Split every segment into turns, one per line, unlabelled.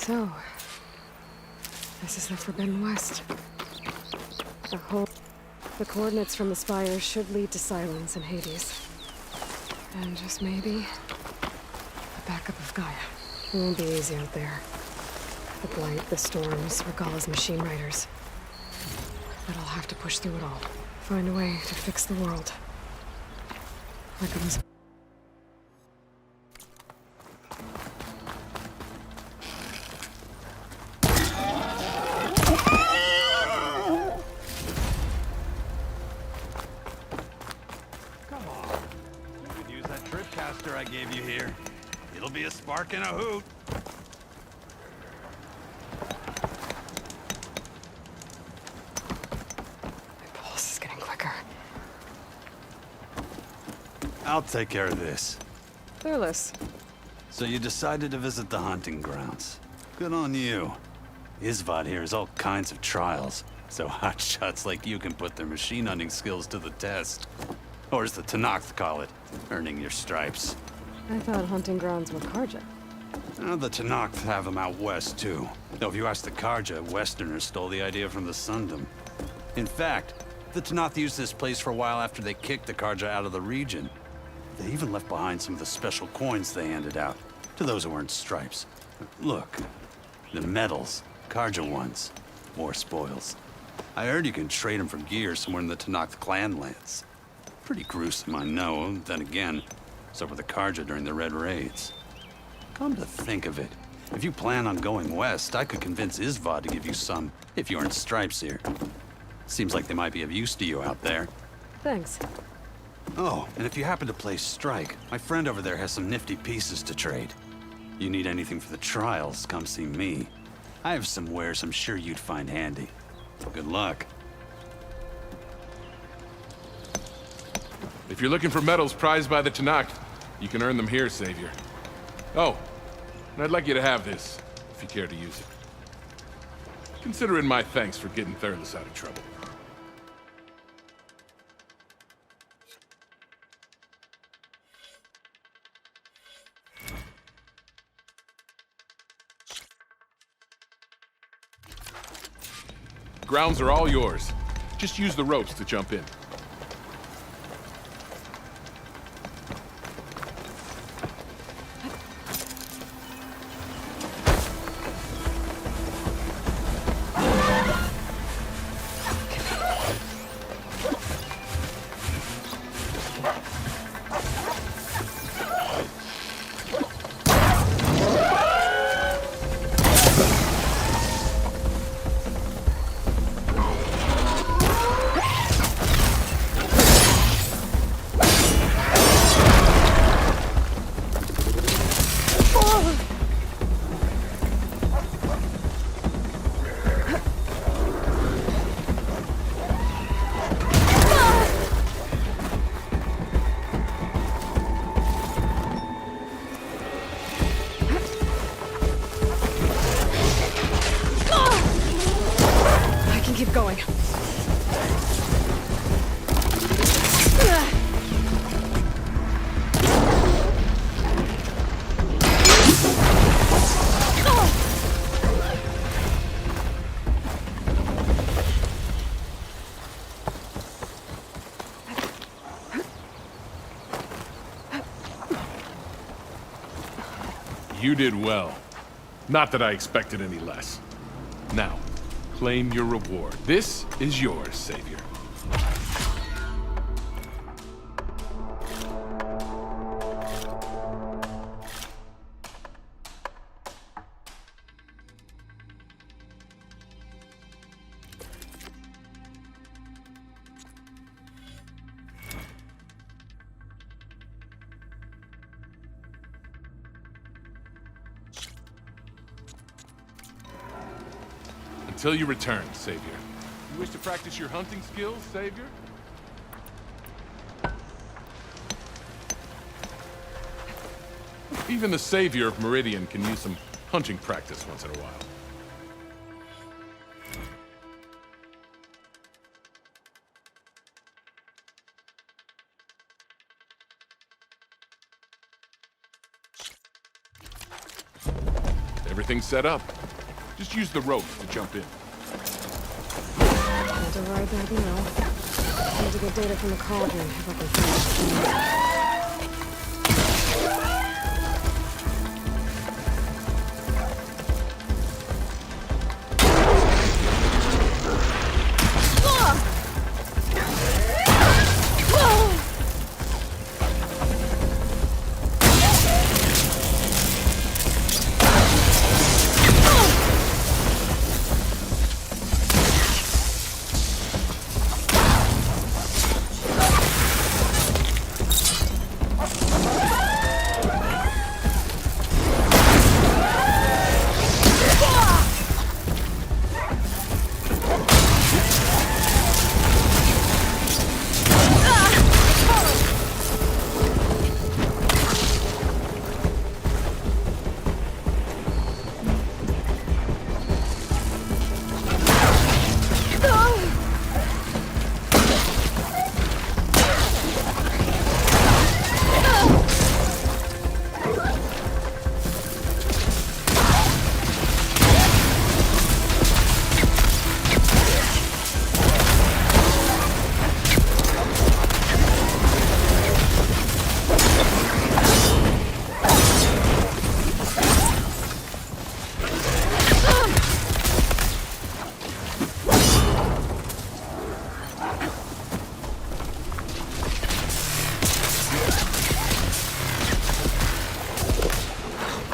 So, this is the Forbidden West. The coordinates from the spires should lead to Silence and Hades. And just maybe, the backup of Gaia. It won't be easy out there. The blight, the storms, Regalla's machine riders. But I'll have to push through it all. Find a way to fix the world. Like it was.
Come on. You could use that trip caster I gave you here. It'll be a spark and a hoot.
My pulse is getting quicker.
I'll take care of this.
Fearless.
So you decided to visit the hunting grounds. Good on you. Isvad here has all kinds of trials, so hotshots like you can put their machine hunting skills to the test. Or as the Tenakth call it, earning your stripes.
I thought hunting grounds were Karja.
The Tenakth have them out west, too. Though if you ask the Karja, Westerners stole the idea from the Sundom. In fact, the Tenakth used this place for a while after they kicked the Karja out of the region. They even left behind some of the special coins they handed out, to those who earned stripes. Look, the medals, Karja ones, more spoils. I heard you can trade them for gear somewhere in the Tenakth clan lands. Pretty gruesome, I know, then again, so were the Karja during the Red Raids. Come to think of it, if you plan on going west, I could convince Isvad to give you some, if you earn stripes here. Seems like they might be of use to you out there.
Thanks.
Oh, and if you happen to play Strike, my friend over there has some nifty pieces to trade. You need anything for the trials, come see me. I have some wares I'm sure you'd find handy. Good luck.
If you're looking for medals prized by the Tenakth, you can earn them here, Savior. Oh, and I'd like you to have this, if you care to use it. Consider it my thanks for getting Thurles out of trouble. Grounds are all yours. Just use the ropes to jump in.
Keep going.
You did well. Not that I expected any less. Now, claim your reward. This is yours, Savior. Until you return, Savior. You wish to practice your hunting skills, Savior? Even the Savior of Meridian can use some hunting practice once in a while. Everything's set up. Just use the ropes to jump in.
Can't override that now. Need to get data from the cauldron if I can finish.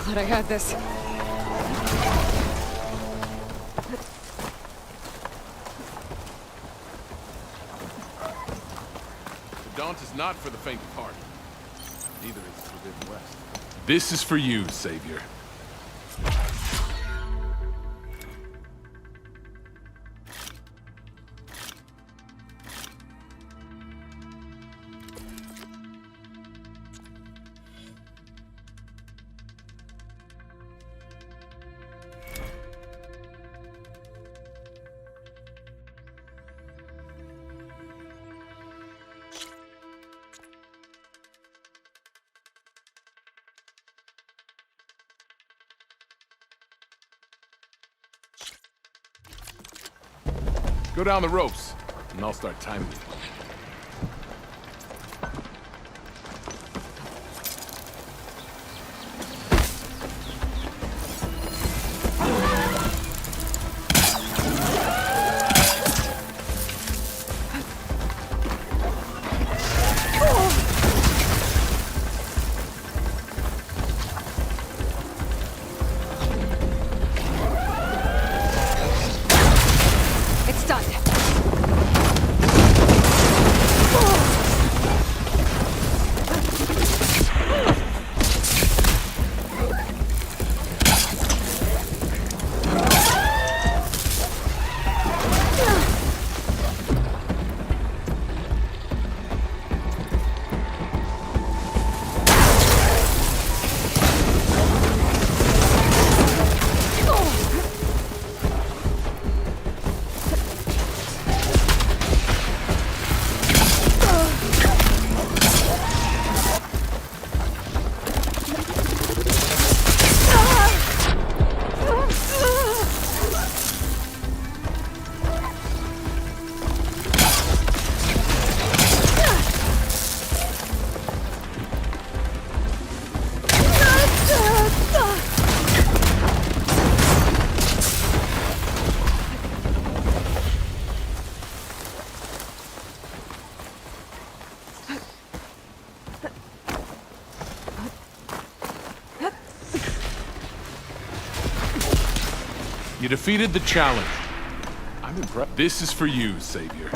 Glad I had this.
The Daunt is not for the faint of heart. Neither is the Forbidden West. This is for you, Savior. Go down the ropes, and I'll start timing you.
It's done.
You defeated the challenge. I'm impressed. This is for you, Savior.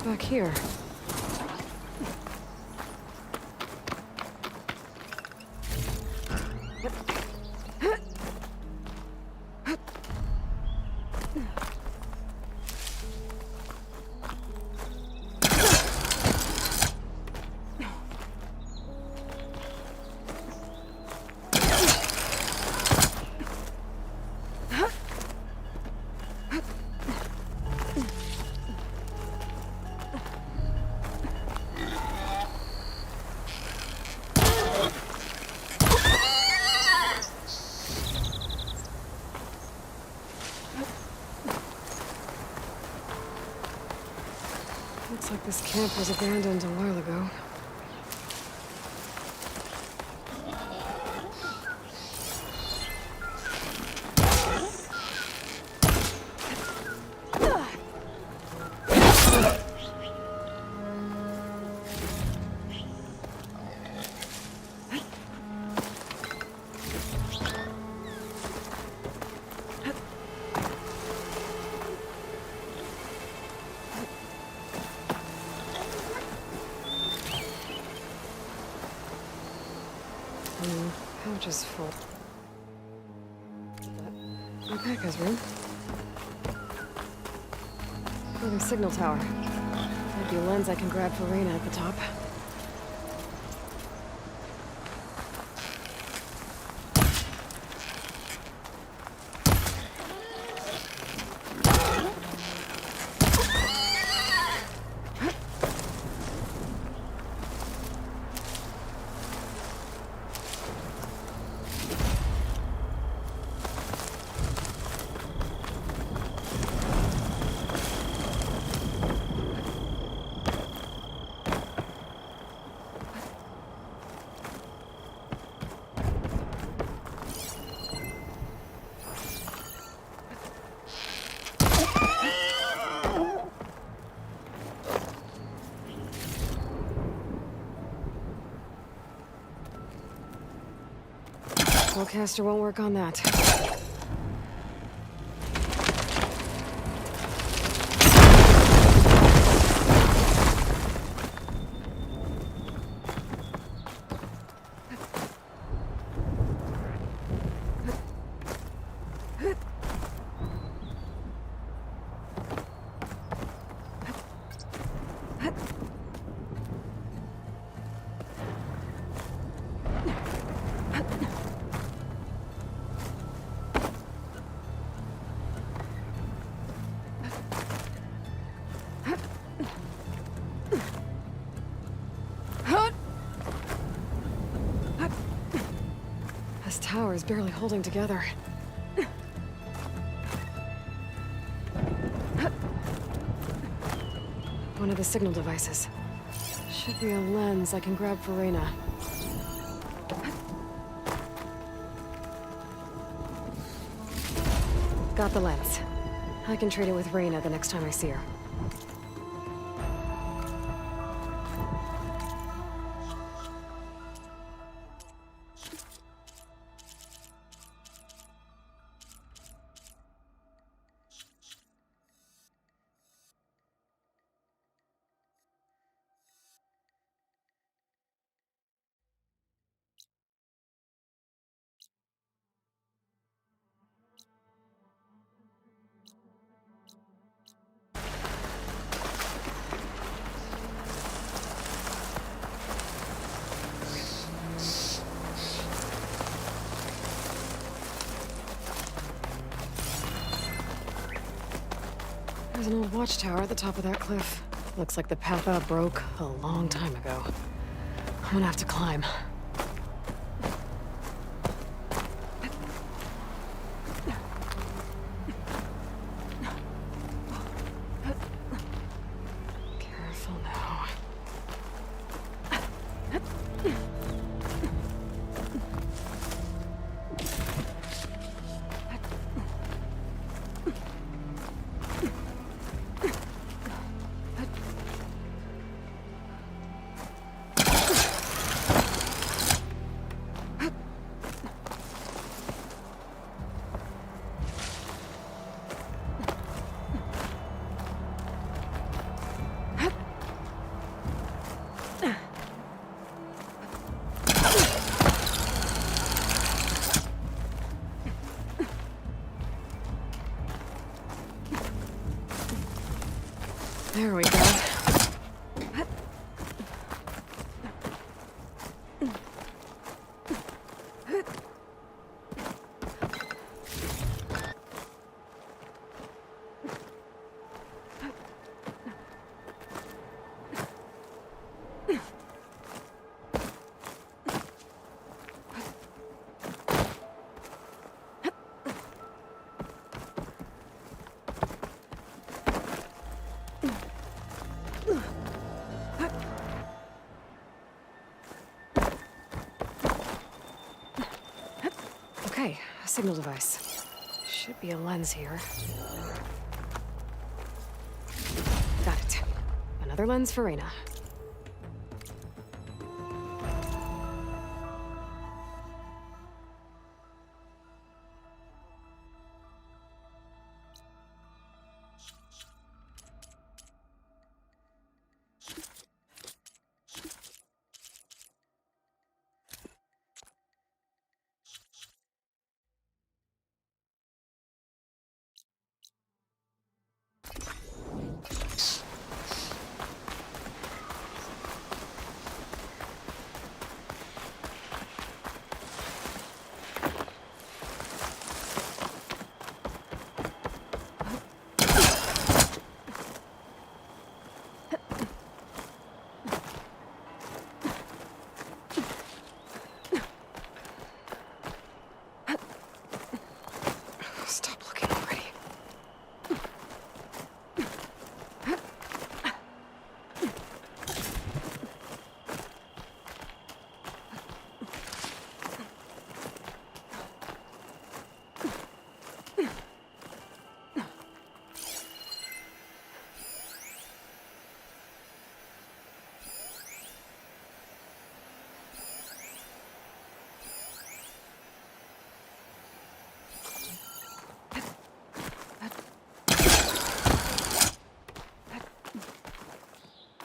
back here? Looks like this camp was abandoned a while ago. Pouch is full. But my pack has room. Floating signal tower. Might be a lens I can grab for Reyna at the top. Spellcaster won't work on that. This tower is barely holding together. One of the signal devices. Should be a lens I can grab for Reyna. Got the lens. I can trade it with Reyna the next time I see her. There's an old watchtower at the top of that cliff. Looks like the path up broke a long time ago. I'm gonna have to climb. Careful now. There we go. Okay, a signal device. Should be a lens here. Got it. Another lens for Reyna. Stop looking already.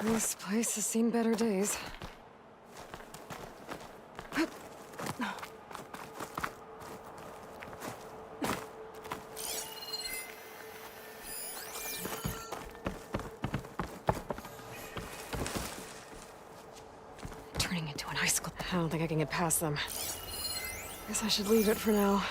This place has seen better days. Turning into an high school. I don't think I can get past them. Guess I should leave it for now.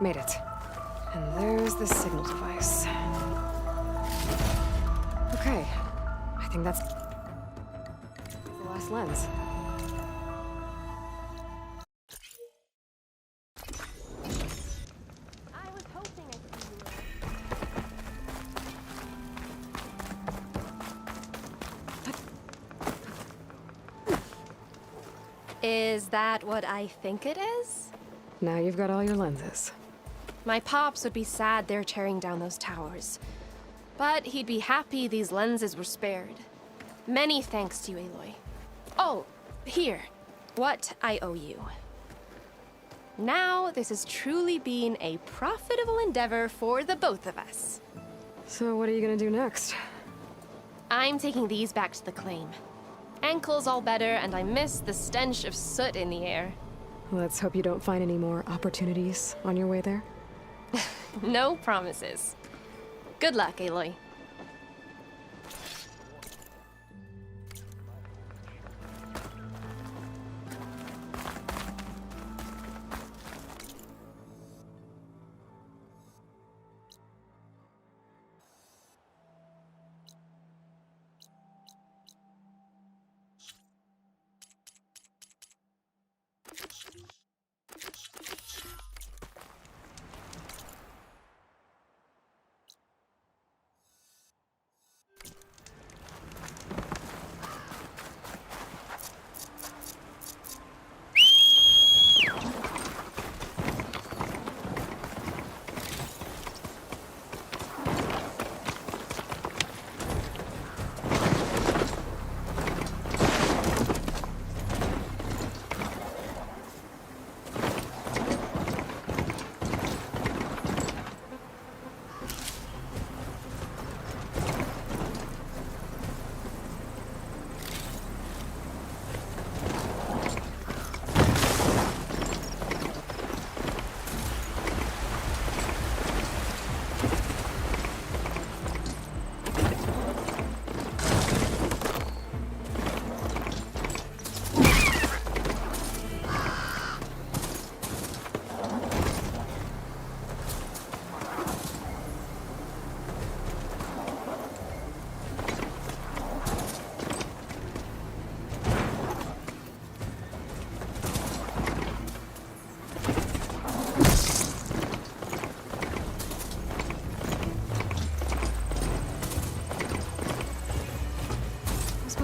Made it. And there's the signal device. Okay. I think that's the last lens.
I was hoping I could see you. Is that what I think it is?
Now you've got all your lenses.
My pops would be sad they're tearing down those towers. But he'd be happy these lenses were spared. Many thanks to you, Aloy. Oh, here. What I owe you. Now, this has truly been a profitable endeavor for the both of us.
So what are you gonna do next?
I'm taking these back to the claim. Ankle's all better, and I miss the stench of soot in the air.
Let's hope you don't find any more opportunities on your way there.
No promises. Good luck, Aloy.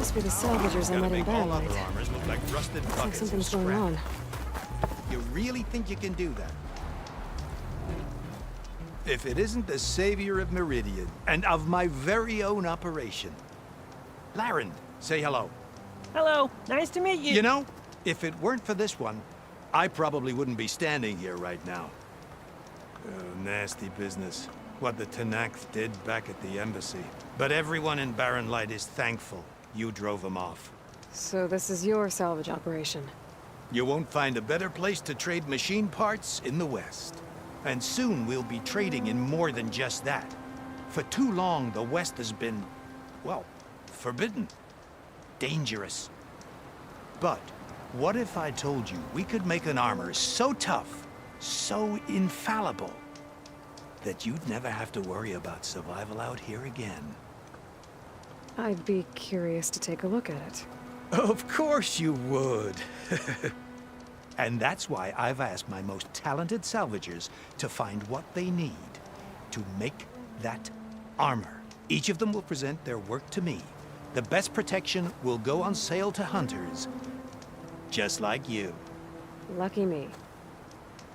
must be the salvagers I
Gotta
met in
make all other
Barlight.
armors look like rusted
Looks like
buckets of
something's going
scrap.
on.
You really think you can do that? If it isn't the savior of Meridian, and of my very own operation. Larend, say hello.
Hello, nice to meet you.
You know, if it weren't for this one, I probably wouldn't be standing here right now. Oh, nasty business. What the Tenakth did back at the embassy. But everyone in Barren Light is thankful you drove them off.
So this is your salvage operation.
You won't find a better place to trade machine parts in the West. And soon we'll be trading in more than just that. For too long, the West has been, well, forbidden. Dangerous. But what if I told you we could make an armor so tough, so infallible, that you'd never have to worry about survival out here again?
I'd be curious to take a look at it.
Of course you would. And that's why I've asked my most talented salvagers to find what they need to make that armor. Each of them will present their work to me. The best protection will go on sale to hunters, just like you.
Lucky me.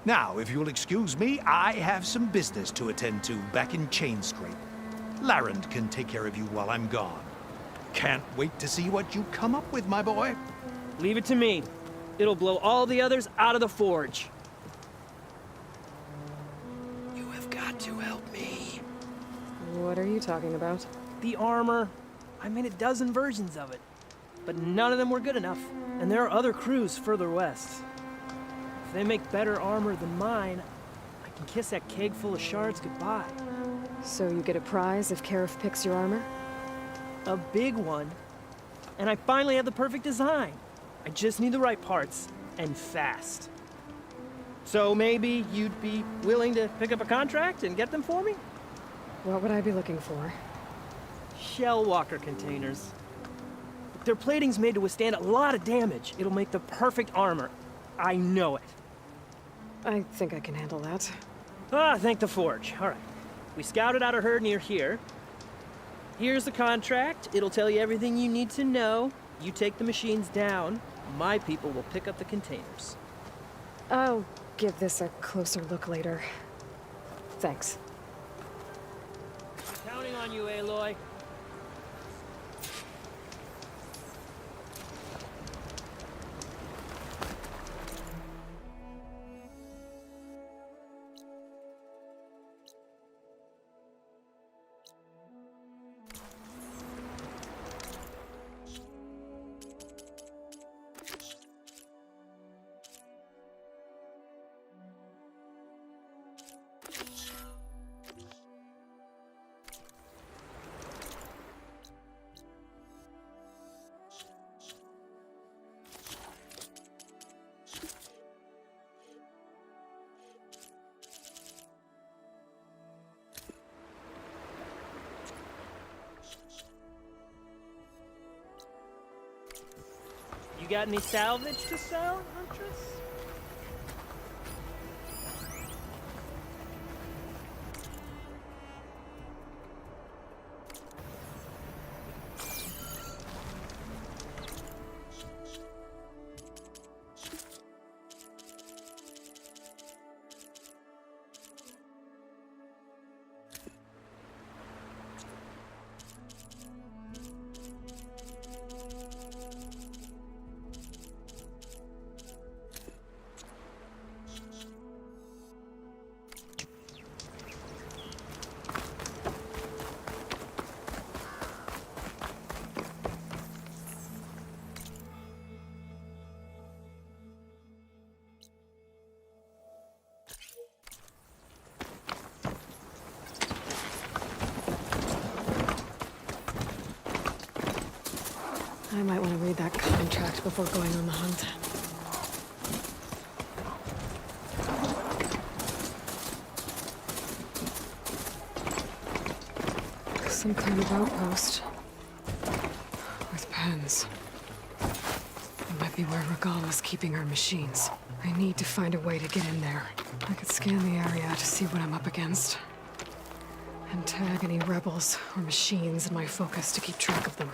Now, if you'll excuse me, I have some business to attend to back in Chainscrape. Larend can take care of you while I'm gone. Can't wait to see what you come up with, my boy.
Leave it to me. It'll blow all the others out of the forge.
You have got to help me.
What are you talking about?
The armor. I made a dozen versions of it. But none of them were good enough. And there are other crews further west. If they make better armor than mine, I can kiss that keg full of shards goodbye.
So you get a prize if Karif picks your armor?
A big one. And I finally have the perfect design. I just need the right parts, and fast. So maybe you'd be willing to pick up a contract and get them for me?
What would I be looking for?
Shell walker containers. Their plating's made to withstand a lot of damage. It'll make the perfect armor. I know it.
I think I can handle that.
Ah, thank the forge. All right. We scouted out a herd near here. Here's the contract. It'll tell you everything you need to know. You take the machines down. My people will pick up the containers.
I'll give this a closer look later. Thanks.
Counting on you, Aloy. You got any salvage to sell, Huntress?
I might want to read that contract before going on the hunt. Some kind of outpost. With pens. It might be where Regal is keeping her machines. I need to find a way to get in there. I could scan the area to see what I'm up against. And tag any rebels or machines in my focus to keep track of them.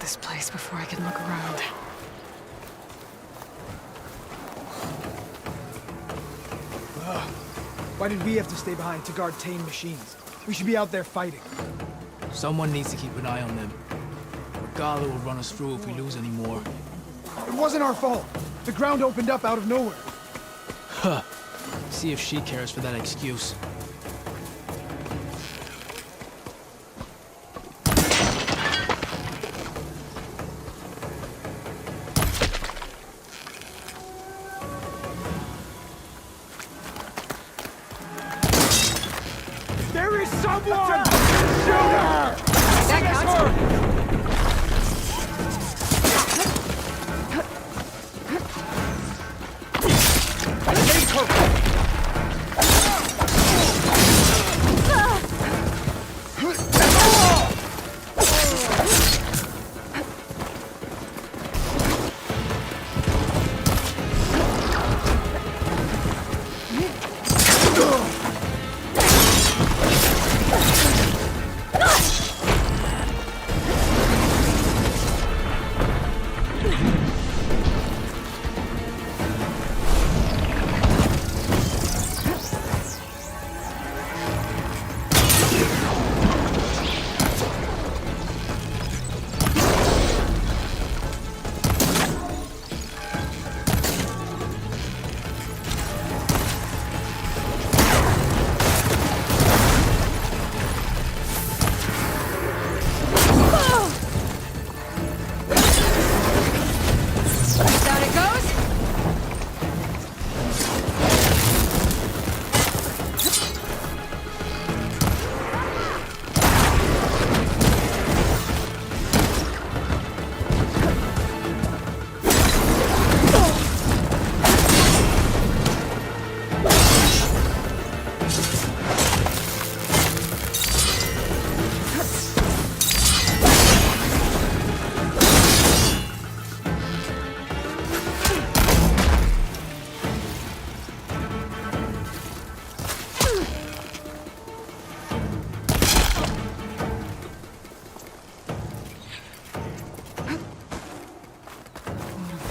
this place before I can look around.
Why did we have to stay behind to guard tame machines? We should be out there fighting.
Someone needs to keep an eye on them. Regala will run us through if we lose any more.
It wasn't our fault. The ground opened up out of nowhere.
Huh. See if she cares for that excuse.
There is someone! Shoot her!
That counts. Down it goes.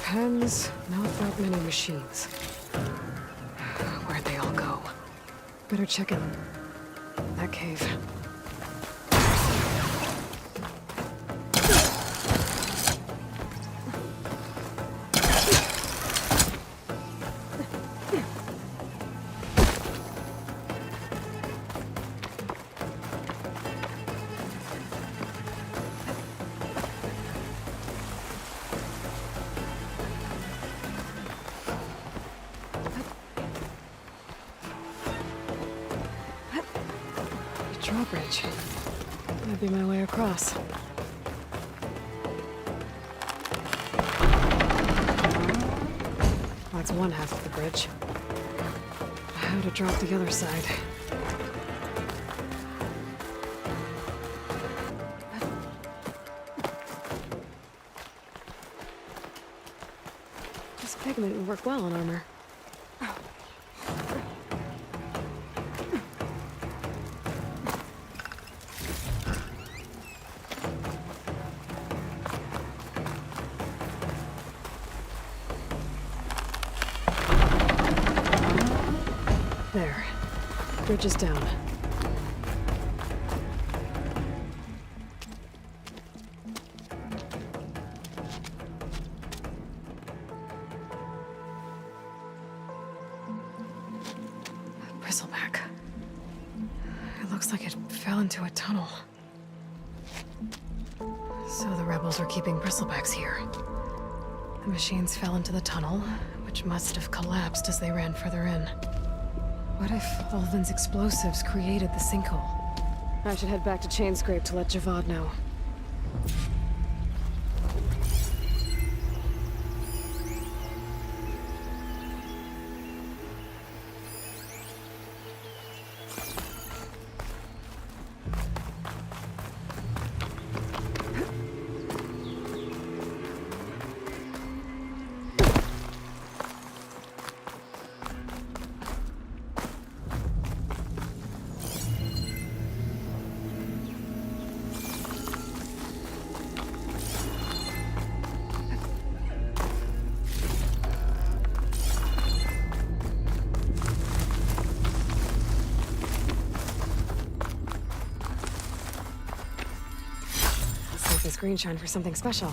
Pens, not that many machines. Where'd they all go? Better check it. That cave. Drawbridge. That'd be my way across. That's one half of the bridge. How to drop the other side? This pigment would work well on armor. There. Bridge is down. Bristleback. It looks like it fell into a tunnel. So the rebels are keeping bristlebacks here. The machines fell into the tunnel, which must have collapsed as they ran further in. What if Ulvin's explosives created the sinkhole? I should head back to Chainscrape to let Javad know. and screenshine for something special.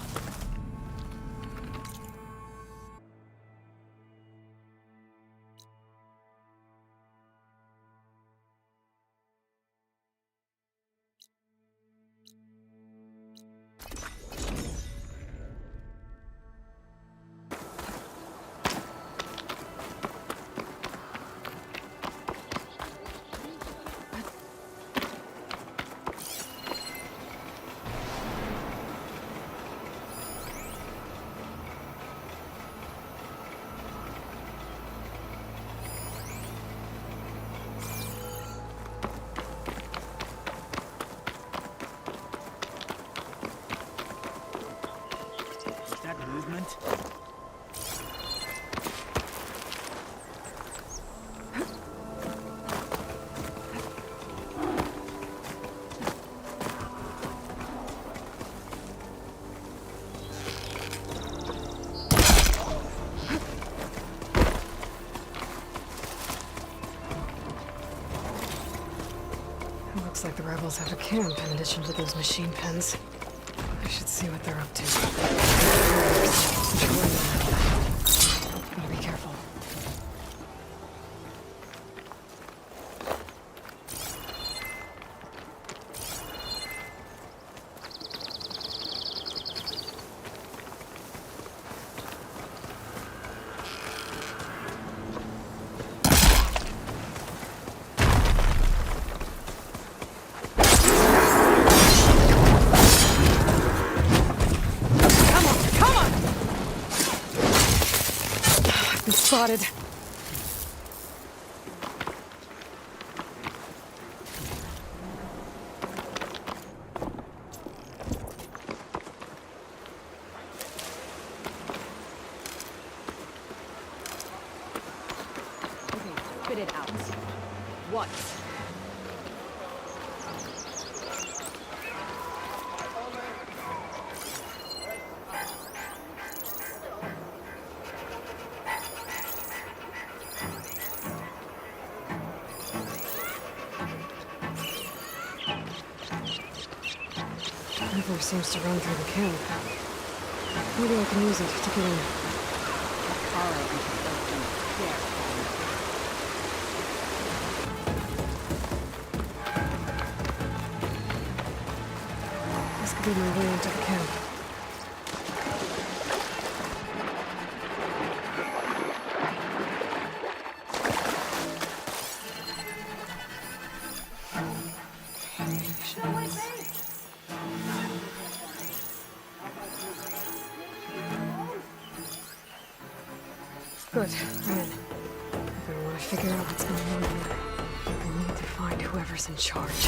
Movement.
It looks like the rebels have a camp in addition to those machine pens. I should see what they're up to. Gotta be careful. Spotted.
Okay, spit it out. What?
River seems to run through the camp. Maybe I can use it to get in. This could be my way into the camp. Good, I'm in. If I want to figure out what's going on here, I need to find whoever's in charge.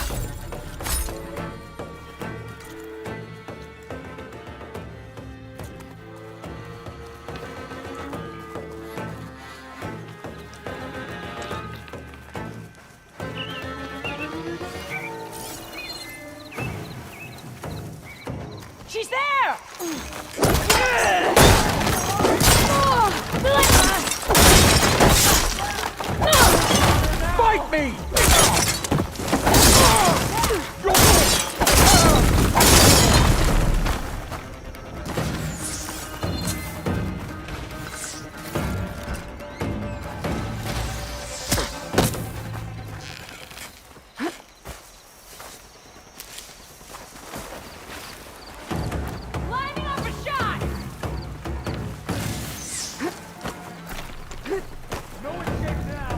She's there!
Fight me!
Lining up a shot!
No escape now!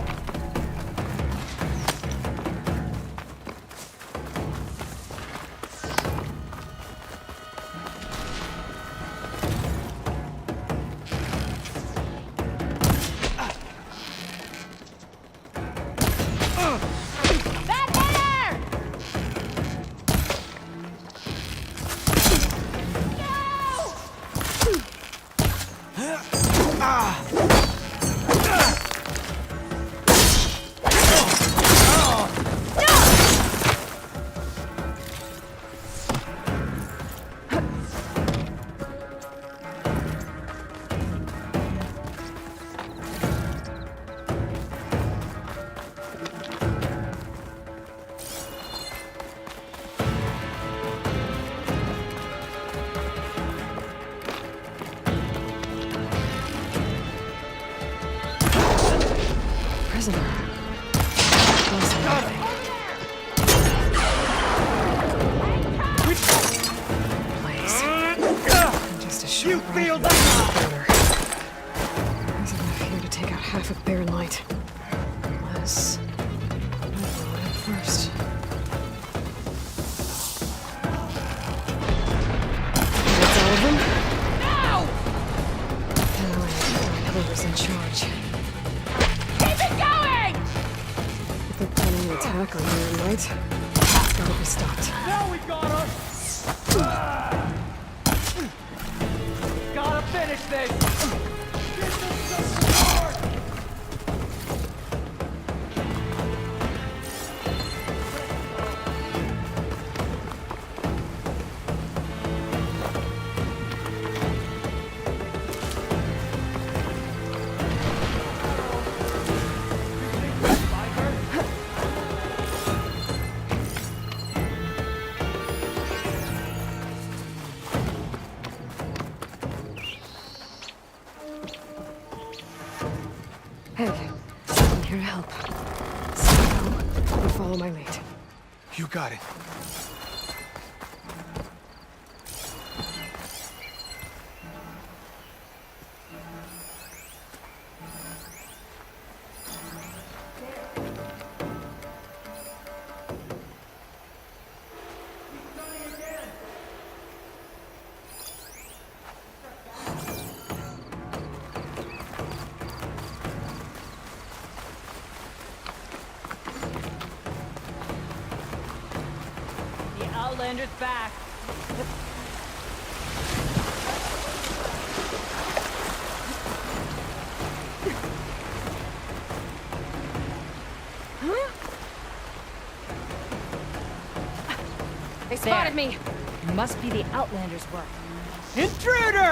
you feel that?
There's enough here to take out half of Bear Light. Unless I blow it up first. That's all of them?
No!
No, whoever's in charge.
Keep it going!
If they're planning an attack on Bear Light, it's gotta be stopped.
Now we got her! Gotta finish this!
Hey, I'm here to help. So, you follow my lead.
You got it.
The Outlander's back.
They spotted me.
Must be the Outlander's work.
Intruder!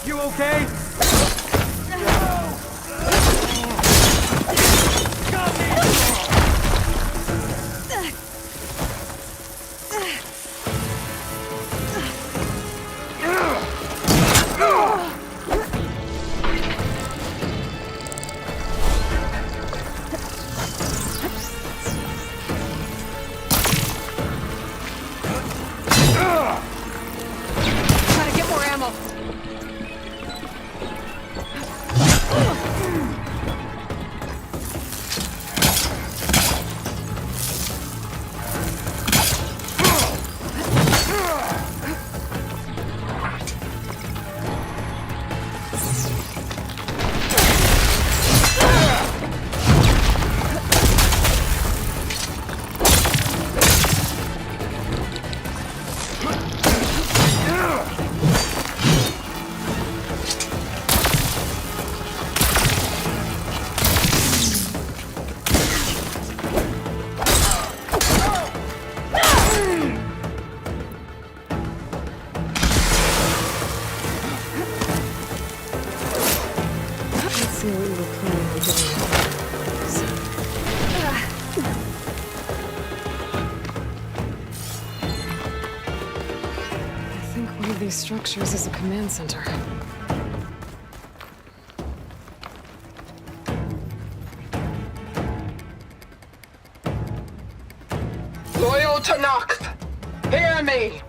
You okay?
Gotta get more ammo.
Let's see what you were planning on doing. I think one of these structures is a command center.
Loyal Tanakh, hear me.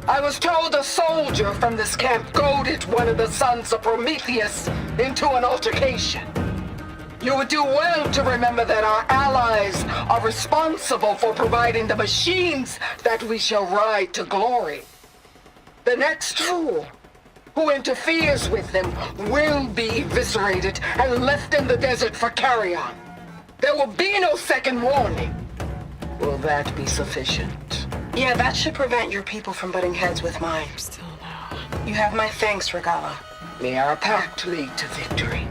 I was told a soldier from this camp goaded one of the sons of Prometheus into an altercation. You would do well to remember that our allies are responsible for providing the machines that we shall ride to glory. The next fool who interferes with them will be eviscerated and left in the desert for carrion. There will be no second warning. Will that be sufficient? Yeah, that should prevent your people from butting heads with mine.
Still no.
You have my thanks, Regala. May our pact lead to victory.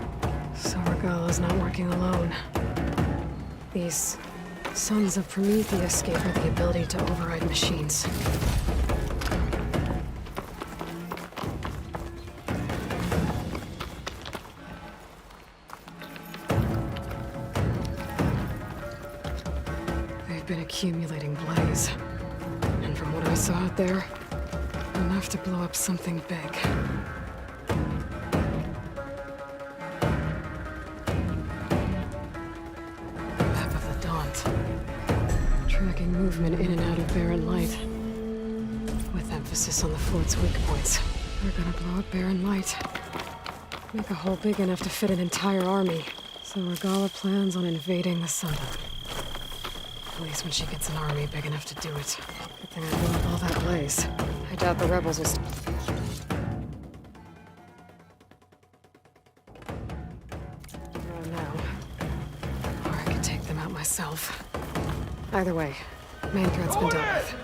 So Regala's not working alone. These sons of Prometheus gave her the ability to override machines. They've been accumulating blaze. And from what I saw out there, Enough to blow up something big. Map of the Daunt. Tracking movement in and out of Barren Light. With emphasis on the fort's weak points. We're gonna blow up Barren Light. Make a hole big enough to fit an entire army. So Regala plans on invading the Sun. At least when she gets an army big enough to do it. Good thing I blew up all that blaze. I doubt the rebels will now. Or I could take them out myself. Either way, main threat's been dealt with.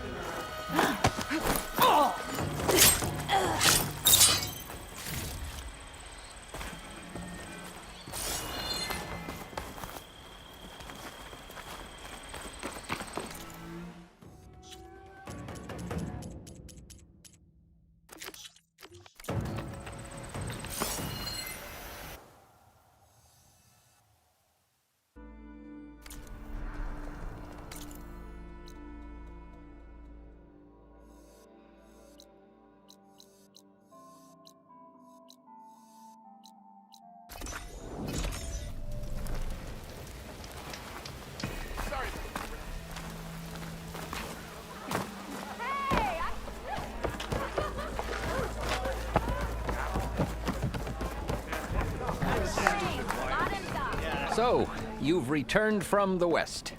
So, you've returned from the west.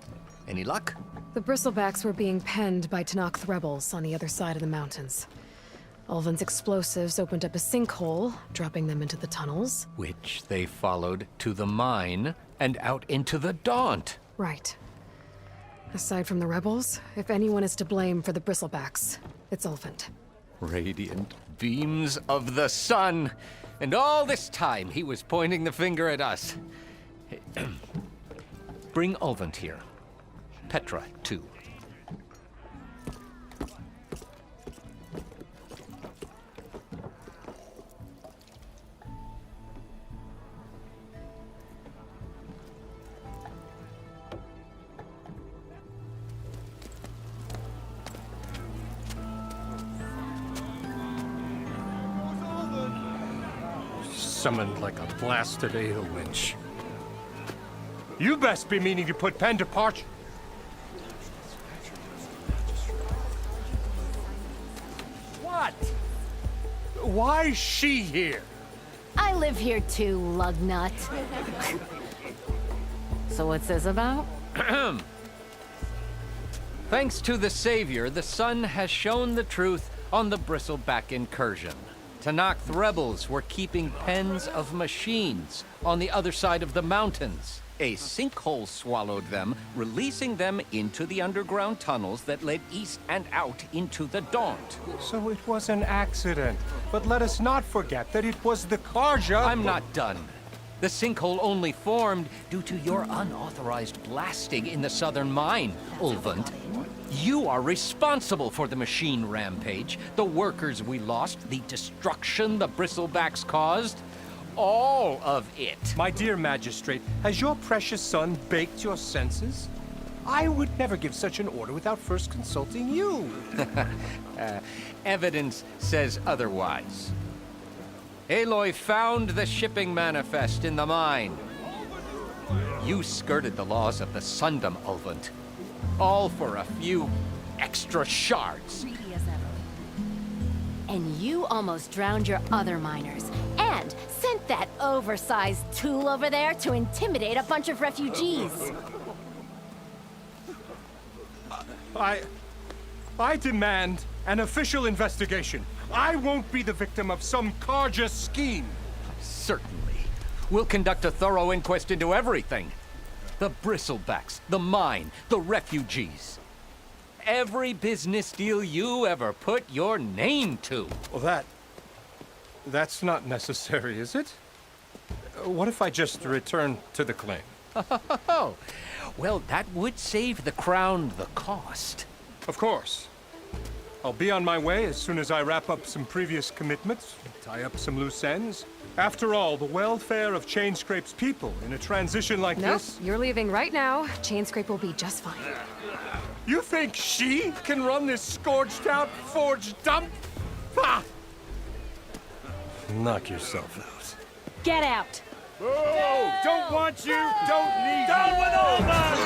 Any luck?
The Bristlebacks were being penned by Tenakth rebels on the other side of the mountains. Ulvin's explosives opened up a sinkhole, dropping them into the tunnels.
Which they followed to the mine and out into the Daunt.
Right. Aside from the rebels, if anyone is to blame for the Bristlebacks, it's Ulvin.
Radiant beams of the sun. And all this time he was pointing the finger at us. Bring Ulvin here. Petra, too.
Summoned like a blasted ale winch. You best be meaning to put pen to parch. What? Why is she here?
I live here too, lugnut. So what's this about?
Thanks to the Savior, the sun has shown the truth on the Bristleback incursion. Tenakth rebels were keeping pens of machines on the other side of the mountains. A sinkhole swallowed them, releasing them into the underground tunnels that led east and out into the Daunt.
So it was an accident. But let us not forget that it was the Karja.
I'm not done. The sinkhole only formed due to your unauthorized blasting in the southern mine, Ulvund. You are responsible for the machine rampage, the workers we lost, the destruction the Bristlebacks caused. All of it.
My dear magistrate, has your precious son baked your senses? I would never give such an order without first consulting you.
Evidence says otherwise. Aloy found the shipping manifest in the mine. You skirted the laws of the Sundom, Ulvund. All for a few extra shards.
And you almost drowned your other miners. And sent that oversized tool over there to intimidate a bunch of refugees.
I demand an official investigation. I won't be the victim of some Karja scheme.
Certainly. We'll conduct a thorough inquest into everything. The Bristlebacks, the mine, the refugees. Every business deal you ever put your name to.
Well, that's not necessary, is it? What if I just return to the claim?
Oh, well, that would save the crown the cost.
Of course. I'll be on my way as soon as I wrap up some previous commitments, tie up some loose ends. After all, the welfare of Chainscrape's people in a transition like this...
Nope, you're leaving right now. Chainscrape will be just fine.
You think she can run this scorched-out forged dump? Knock yourself out.
Get out!
Oh, don't want you, don't need you. Down with all that!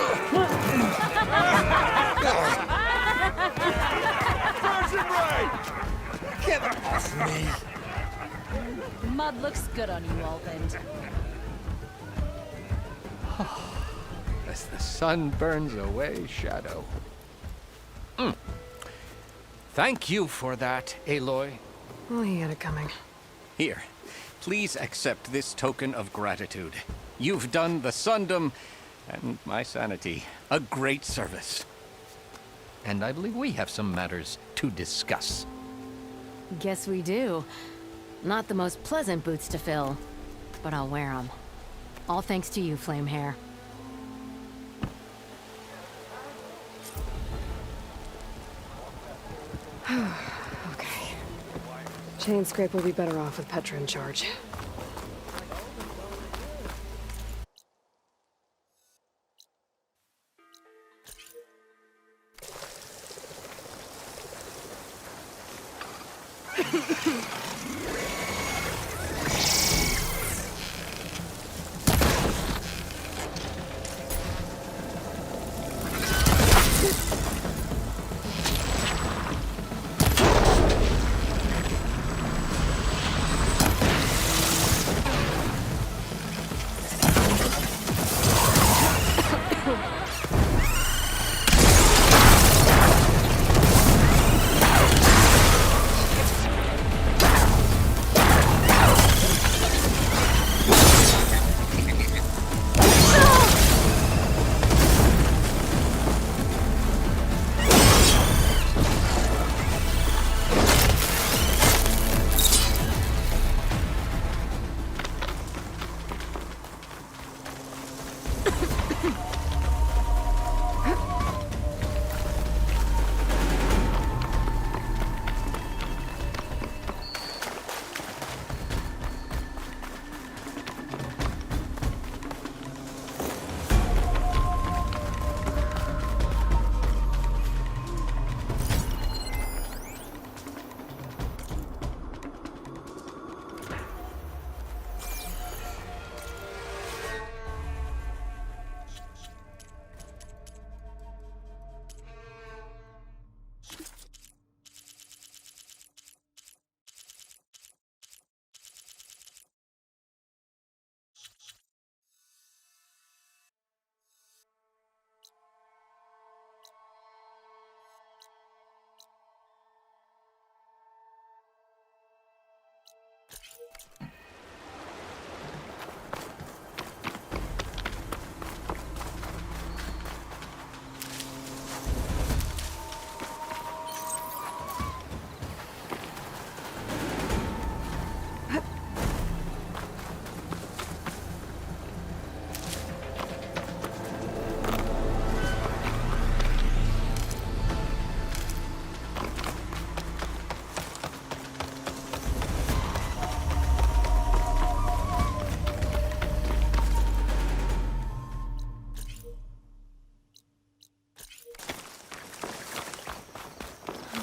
Sergeant Ray! Get off me!
The mud looks good on you, Alvin.
As the sun burns away shadow. Thank you for that, Aloy.
Well, he had it coming.
Here, please accept this token of gratitude. You've done the Sundom and my sanity a great service. And I believe we have some matters to discuss.
Guess we do. Not the most pleasant boots to fill, but I'll wear them. All thanks to you, Flamehair.
Okay. Chainscrape will be better off with Petra in charge.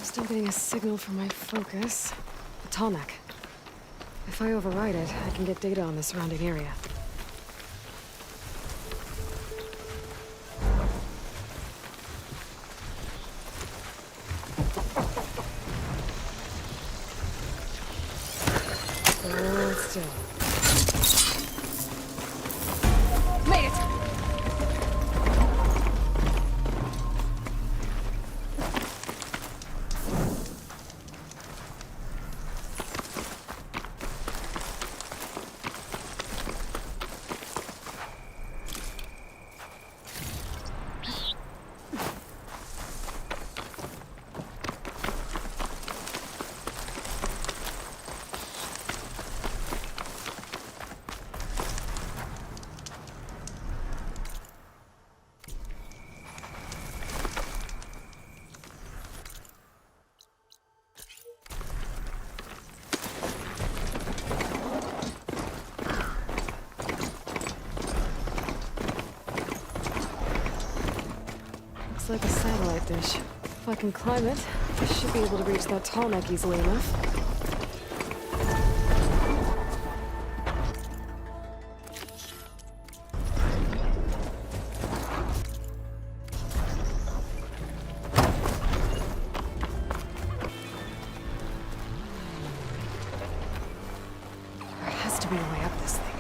Still getting a signal from my focus. The Tallneck. If I override it, I can get data on the surrounding area. Hold still. Made it! Looks like a satellite dish. If I can climb it, I should be able to reach that tall neck easily enough. There has to be a way up this thing.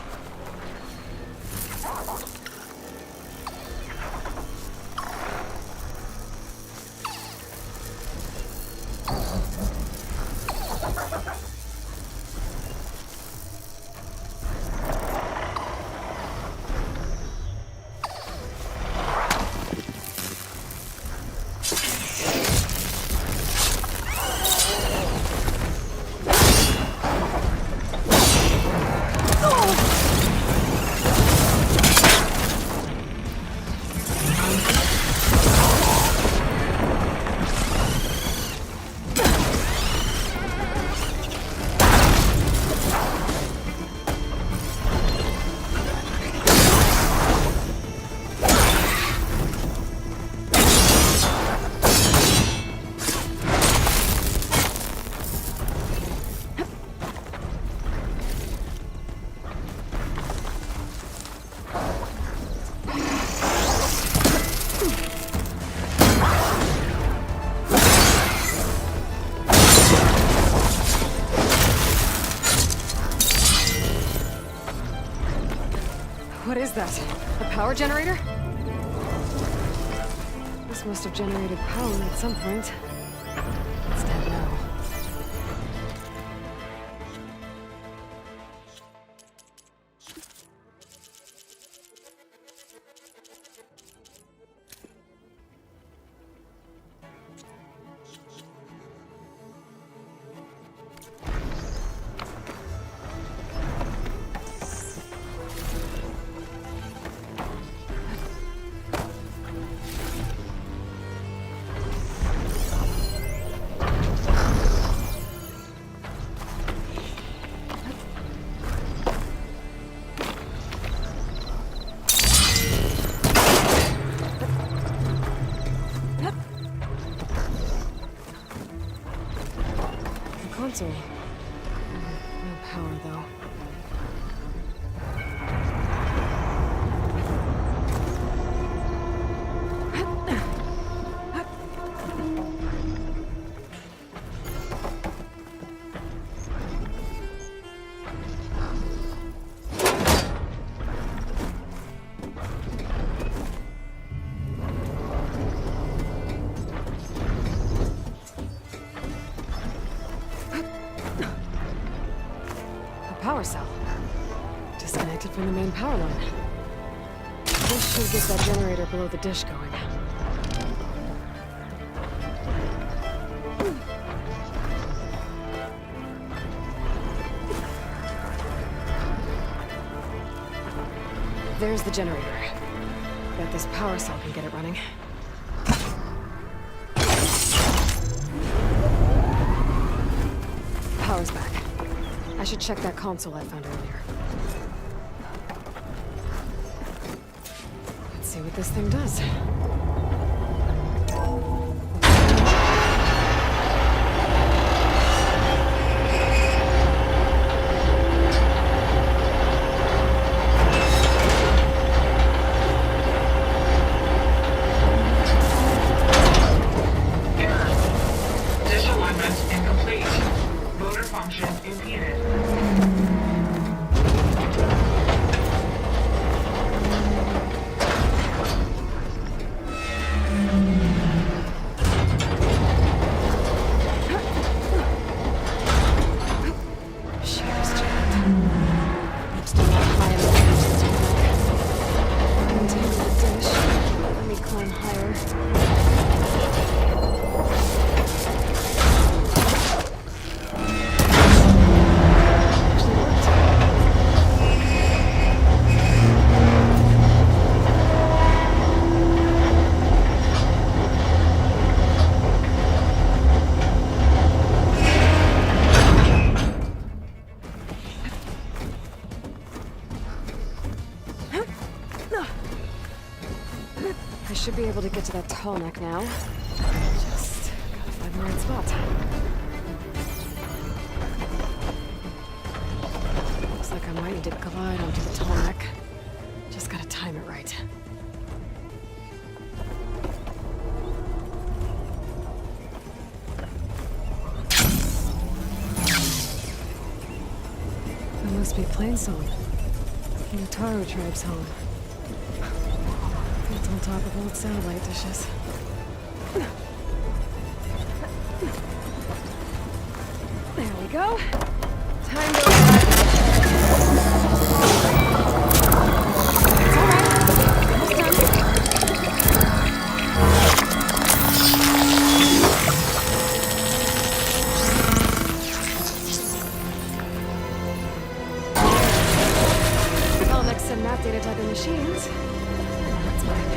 What is that? A power generator? This must have generated power at some point. It's dead now. Console. No power, though. Power cell. Disconnected from the main power line. This should get that generator below the dish going. There's the generator. Bet this power cell can get it running. Power's back. I should check that console I found earlier. Let's see what this thing does.
Dish alignment incomplete. Motor function impeded. I should be able to get to that tall neck now. Just
Gotta find the right spot. Looks like I might need to glide onto the tarmac. Just gotta time it right. That must be Plainsong. The Taro tribe's home. Built on top of old satellite dishes. There we go. Time to... It's all right. Almost done. I'll mix some map data typing machines. That's mine.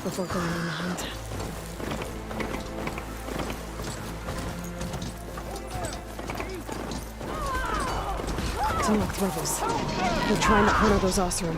Before going on the hunt. Unlocked rebels. They're trying to corner those Oseram.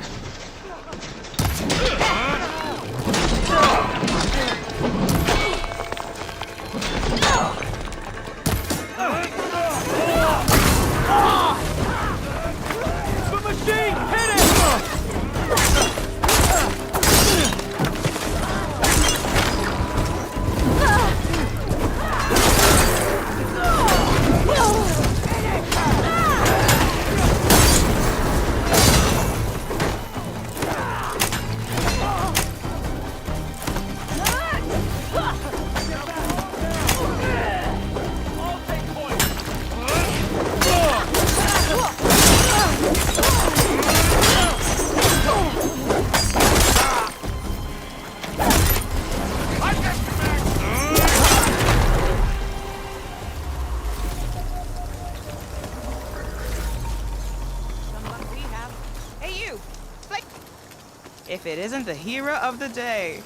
If it isn't the hero of the day.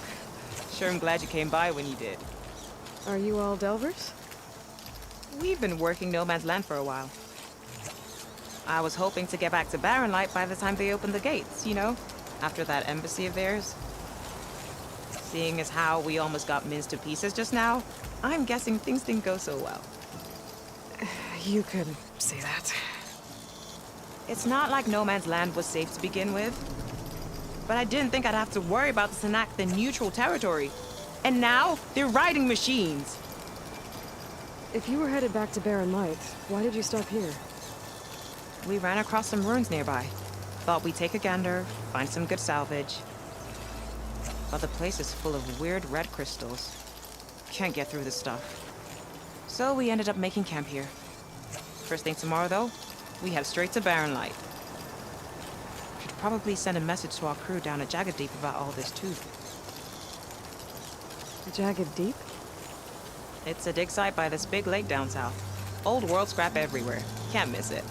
Sure, I'm glad you came by when you did.
Are you all Delvers?
We've been working No Man's Land for a while. I was hoping to get back to Barren Light by the time they opened the gates, you know? After that embassy of theirs. Seeing as how we almost got minced to pieces just now, I'm guessing things didn't go so well.
You could say that.
It's not like No Man's Land was safe to begin with. But I didn't think I'd have to worry about the Tanakh, the neutral territory. And now, they're riding machines.
If you were headed back to Barren Light, why did you stop here?
We ran across some ruins nearby. Thought we'd take a gander, find some good salvage. But the place is full of weird red crystals. Can't get through this stuff. So we ended up making camp here. First thing tomorrow, though, we head straight to Barren Light. Should probably send a message to our crew down at Jagged Deep about all this, too.
Jagged Deep?
It's a dig site by this big lake down south. Old world scrap everywhere. Can't miss it.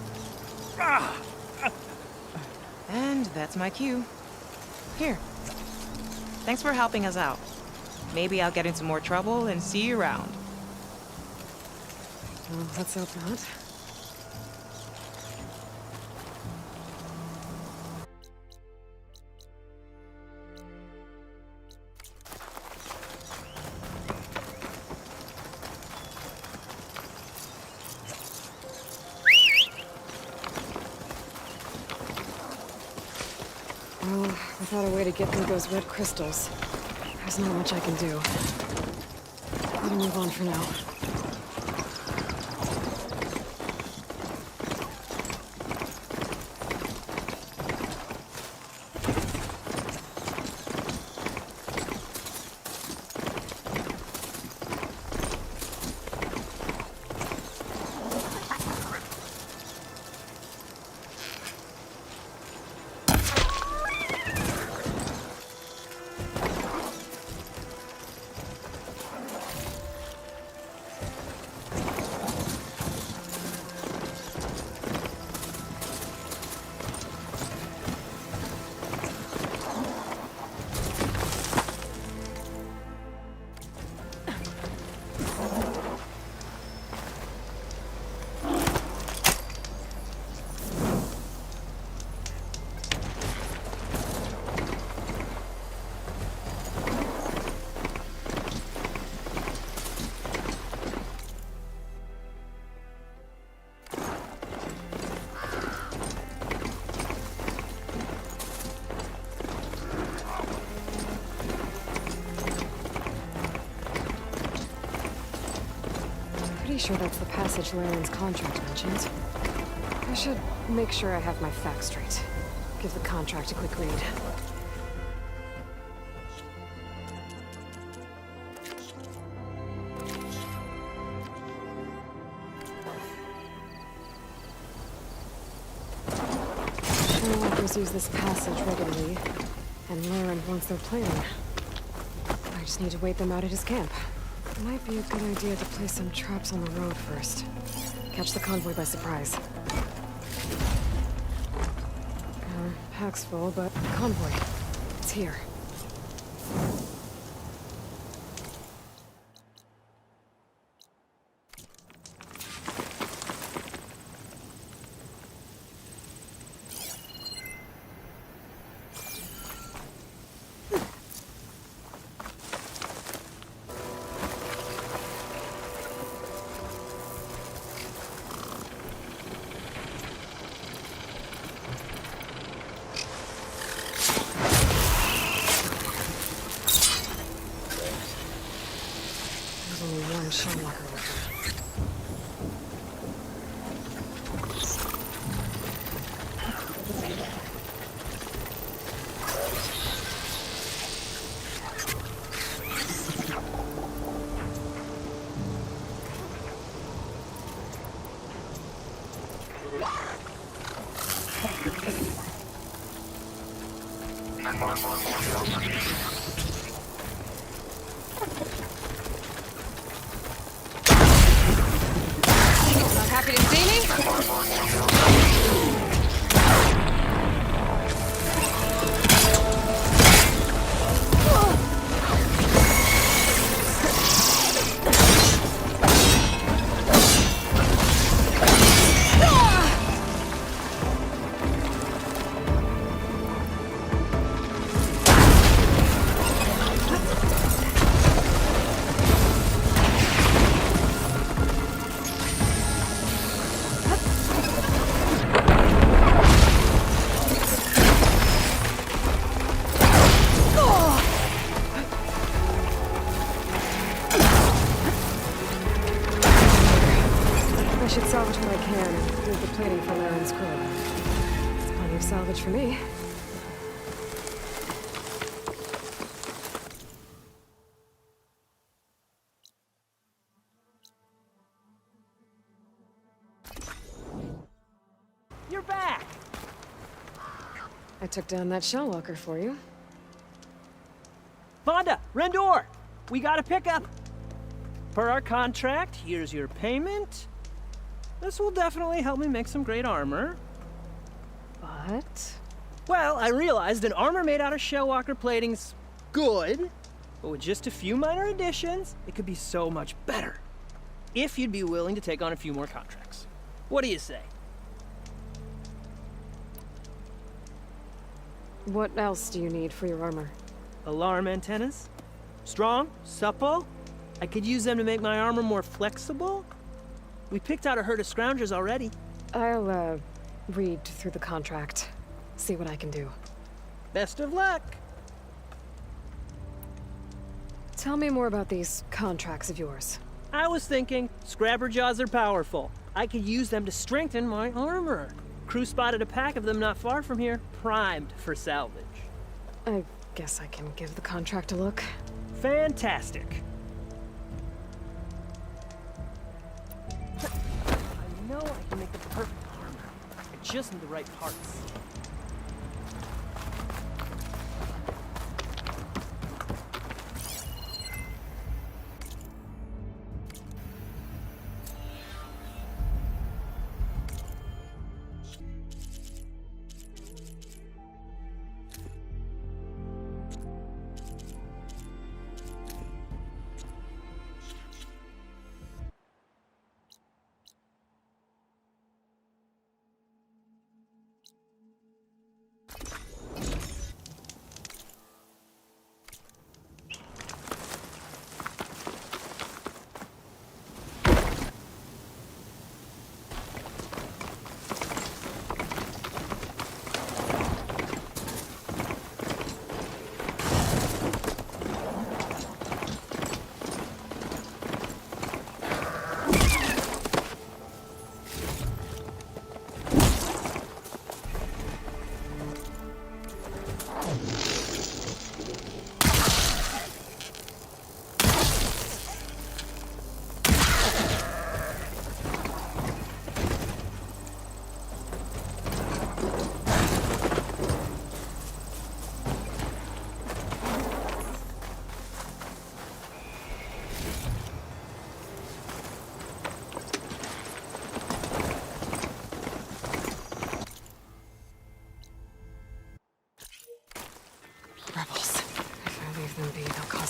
And that's my cue. Here. Thanks for helping us out. Maybe I'll get into more trouble and see you around.
Well, let's hope not. Well, without a way to get through those red crystals, there's not much I can do. Better move on for now. Pretty sure that's the passage Laren's contract mentions. I should make sure I have my facts straight. Give the contract a quick read. Workers use this passage regularly, and Laren wants their planning. I just need to wait them out at his camp. Might be a good idea to place some traps on the road first. Catch the convoy by surprise. Pack's full, but the convoy, it's here. Not happy to see me? I should salvage what I can and move the plating for Laren's crew. It's plenty of salvage for me. I took down that shell walker for you.
Vonda, Rendor, we got a pickup. Per our contract, here's your payment. This will definitely help me make some great armor.
But?
Well, I realized an armor made out of shellwalker plating's good, but with just a few minor additions, it could be so much better. If you'd be willing to take on a few more contracts. What do you say?
What else do you need for your armor?
Alarm antennas? Strong? Supple? I could use them to make my armor more flexible? We picked out a herd of scroungers already.
I'll, read through the contract. See what I can do.
Best of luck!
Tell me more about these contracts of yours.
I was thinking, Scrabber Jaws are powerful. I could use them to strengthen my armor. Crew spotted a pack of them not far from here, primed for salvage.
I guess I can give the contract a look.
Fantastic. I know I can make the perfect armor. I just need the right parts.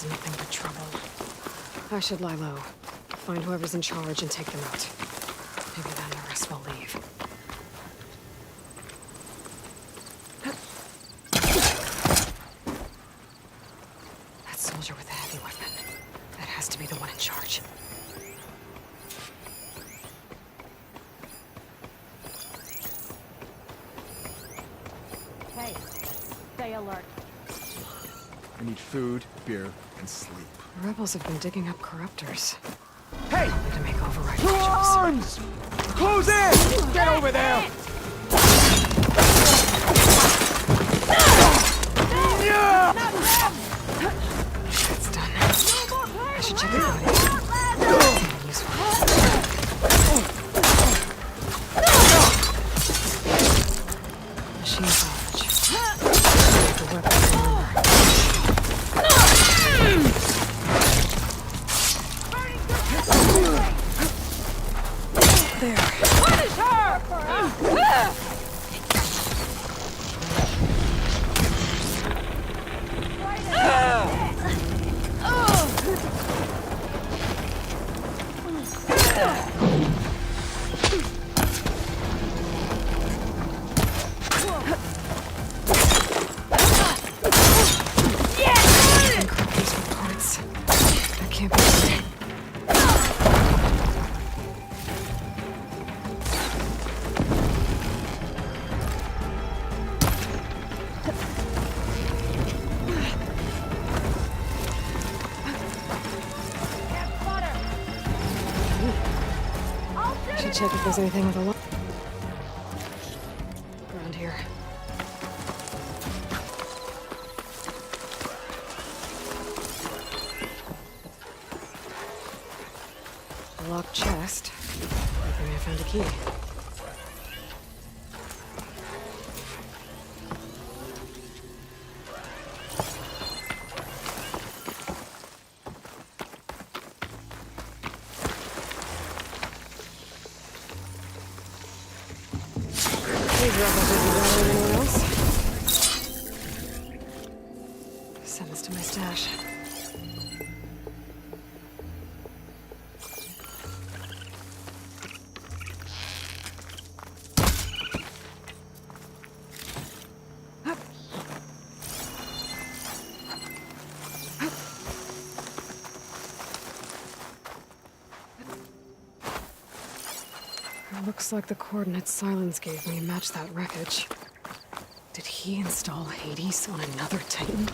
Nothing but trouble. I should lie low. Find whoever's in charge and take them out. Maybe then the rest will leave. That soldier with the heavy weapon. That has to be the one in charge.
Hey, stay alert.
I need food, beer, and sleep.
The rebels have been digging up corruptors.
Hey!
Probably to make override
To
projects.
arms! Close in! Get over there!
It's done. I should check everybody. Something useful. Machine salvage. The weapons and armor. There.
Punish her!
Encrypt these reports. That can't be right. Should check if there's anything with a lock around here. A locked chest. I think I found a key. These rebels would be better than anyone else. Send this to my stash. Looks like the coordinates Silence gave me match that wreckage. Did he install Hades on another Titan?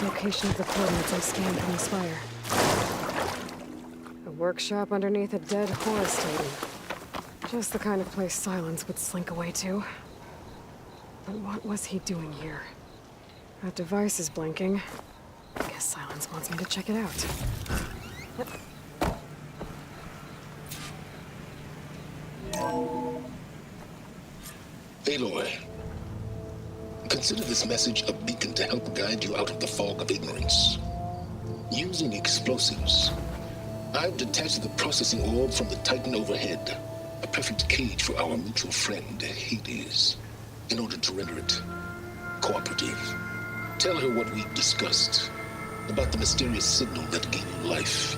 Location of the coordinates I scanned from the spire. A workshop underneath a dead Horus Titan. Just the kind of place Silence would slink away to. But what was he doing here? That device is blinking. I guess Silence wants me to check it out.
Aloy, consider this message a beacon to help guide you out of the fog of ignorance. Using explosives, I've detached the processing orb from the Titan overhead, a perfect cage for our mutual friend, Hades, in order to render it cooperative. Tell her what we've discussed about the mysterious signal that gave you life.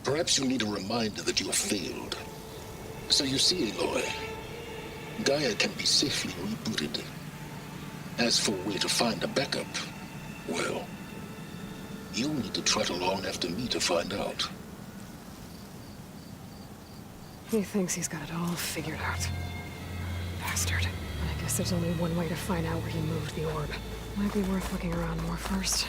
Perhaps you need a reminder that you have failed. So you see, Aloy, Gaia can be safely rebooted. As for where to find a backup, well, you'll need to trot along after me to find out.
He thinks he's got it all figured out. Bastard. I guess there's only one way to find out where he moved the orb. Might be worth looking around more first.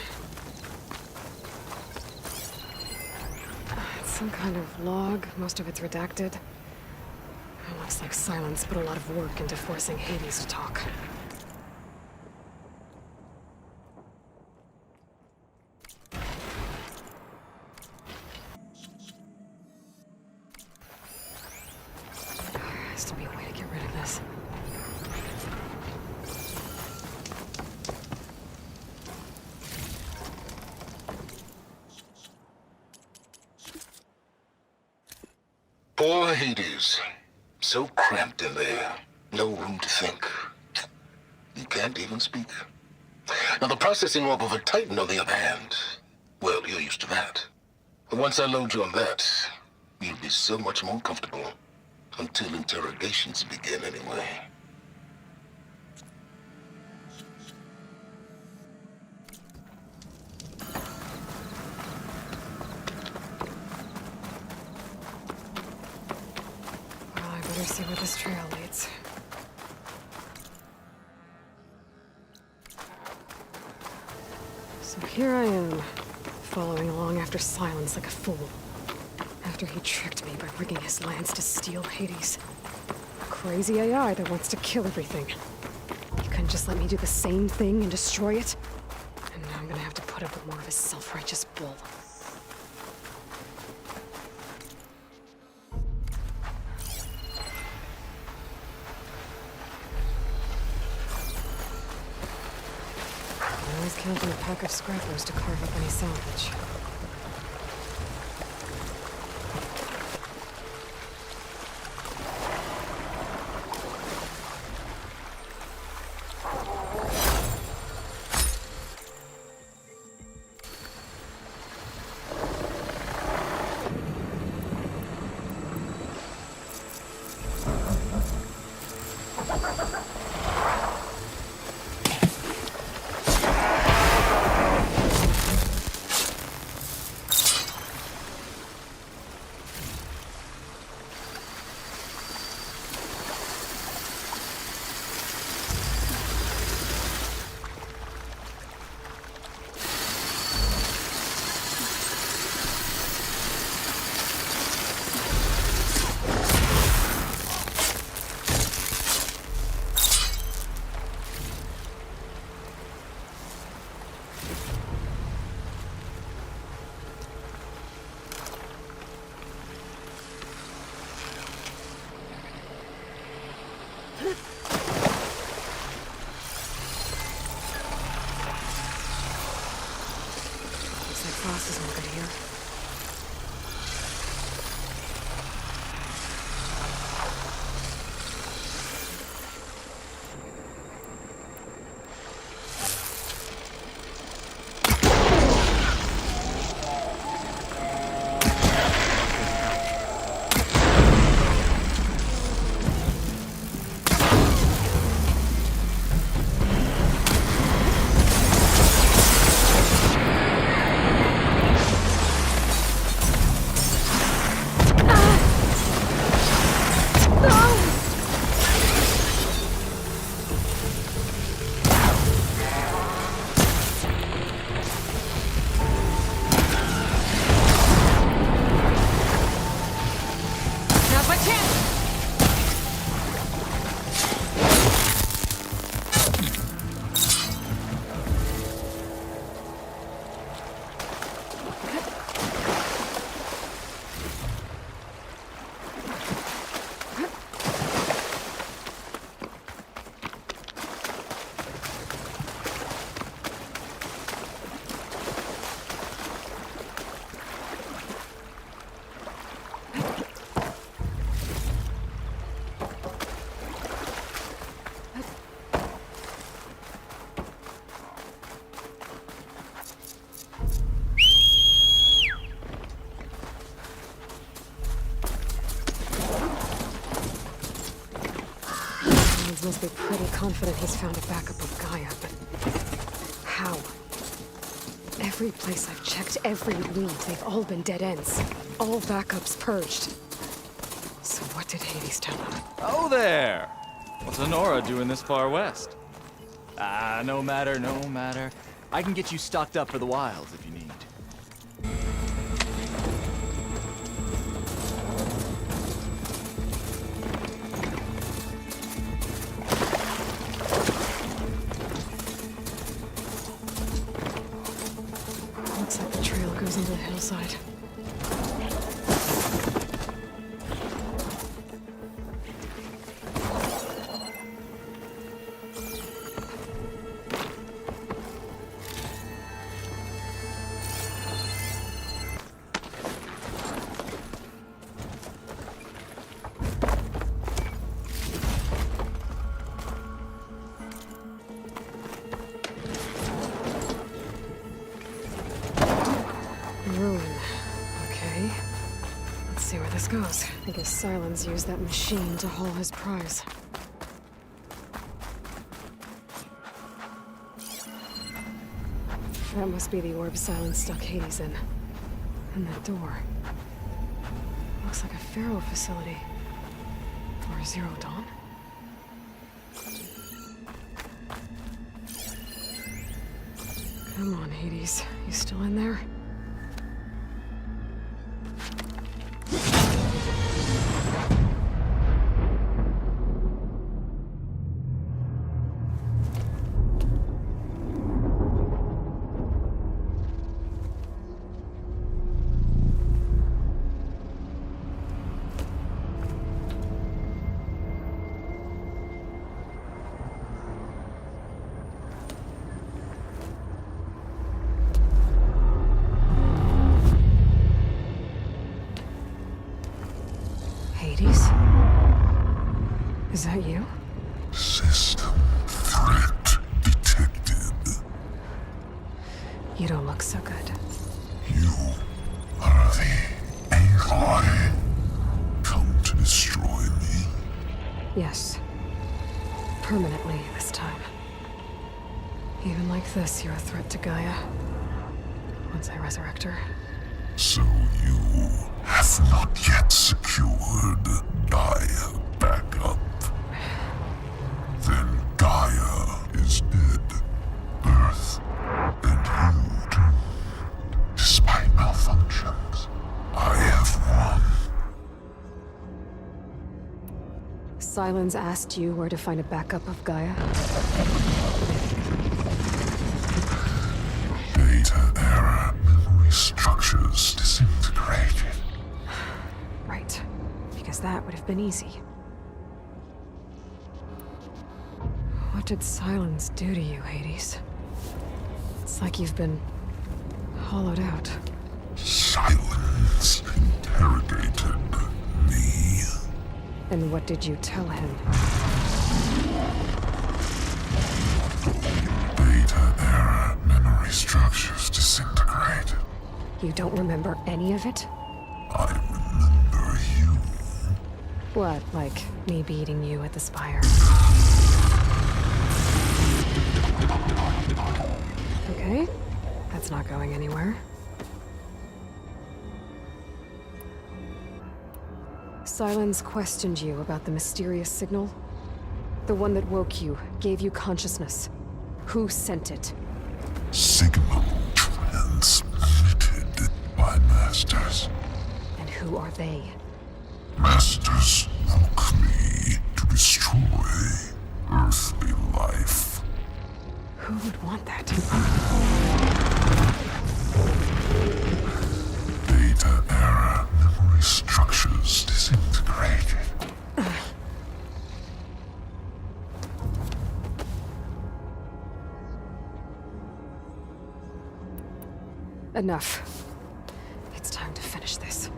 Some kind of log, most of it's redacted. It looks like Silence put a lot of work into forcing Hades to talk. Has to be a way to get rid of this.
Poor Hades. So cramped in there. No room to think. You can't even speak. Now, the processing orb of a Titan, on the other hand, well, you're used to that. But once I load you on that, you'll be so much more comfortable. Until interrogations begin, anyway.
Better see where this trail leads. So here I am, following along after Silence like a fool. After he tricked me by rigging his lance to steal Hades. A crazy AI that wants to kill everything. You couldn't just let me do the same thing and destroy it? And now I'm gonna have to put up with more of his self-righteous bull. Counting a pack of scrappers to carve up any salvage. Sirens must be pretty confident he's found a backup of Gaia, but how? Every place I've checked, every lead, they've all been dead ends. All backups purged. So what did Hades tell them?
Oh there! What's Honora doing this far west? Ah, no matter, no matter. I can get you stocked up for the wilds if you need.
Looks like the trail goes into the hillside. Ruin. Okay. Let's see where this goes. I guess Silence used that machine to haul his prize. That must be the orb Silence stuck Hades in. And that door. Looks like a Pharaoh facility. Or a Zero Dawn? Come on, Hades. You still in there? Hades? Is that you?
System threat detected.
You don't look so good.
You are the Aloy. Come to destroy me.
Yes. Permanently this time. Even like this, you're a threat to Gaia. Once I resurrect her.
So you have not yet secured Gaia backup. Then Gaia is dead. Earth and you too. Despite malfunctions, I have won.
Silence asked you where to find a backup of Gaia?
Data error, memory structures disintegrated.
Right. Because that would have been easy. What did Silence do to you, Hades? It's like you've been hollowed out.
Silence interrogated me.
And what did you tell him?
Data error, memory structures disintegrated.
You don't remember any of it?
I remember you.
What, like me beating you at the Spire? Okay, that's not going anywhere. Silence questioned you about the mysterious signal? The one that woke you, gave you consciousness. Who sent it?
Signal transmitted by masters.
And who are they?
Masters woke me to destroy earthly life.
Who would want that?
Data error, memory structures disintegrated.
Enough. It's time to finish this.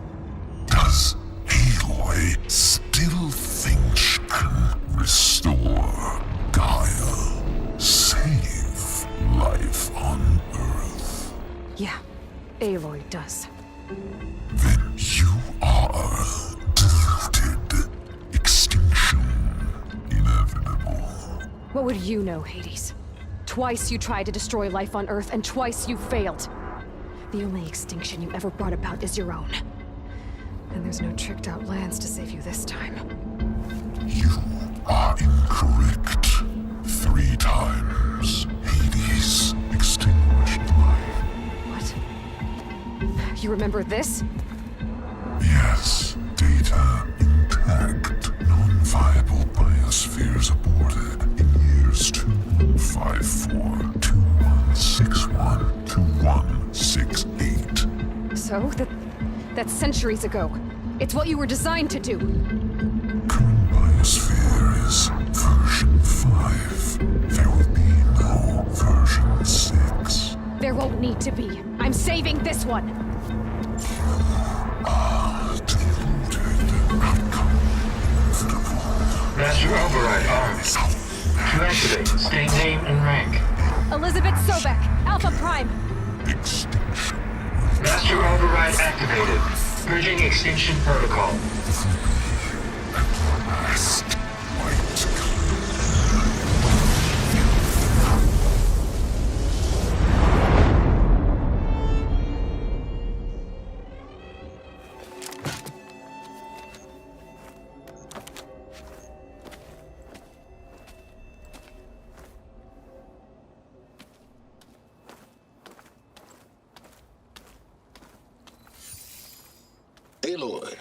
Does Aloy still think she can restore Gaia? Save life on Earth?
Yeah, Aloy does.
Then you are deluded. Extinction inevitable.
What would you know, Hades? Twice you tried to destroy life on Earth, and twice you failed. The only extinction you ever brought about is your own. And there's no tricked-out lands to save you this time.
You are incorrect. 3 times Hades extinguished life.
What? You remember this?
Yes, data intact. Non-viable biospheres aborted in years 2154, 2161, 2168.
So, that's centuries ago. It's what you were designed to do.
Current biosphere is version 5. There will be no version 6.
There won't need to be. I'm saving this one.
Master Override armed. To activate, state name and rank.
Elizabeth Sobek, Alpha Prime.
Extinction.
Master Override activated. Purging extinction protocol.
Last light.
Aloy,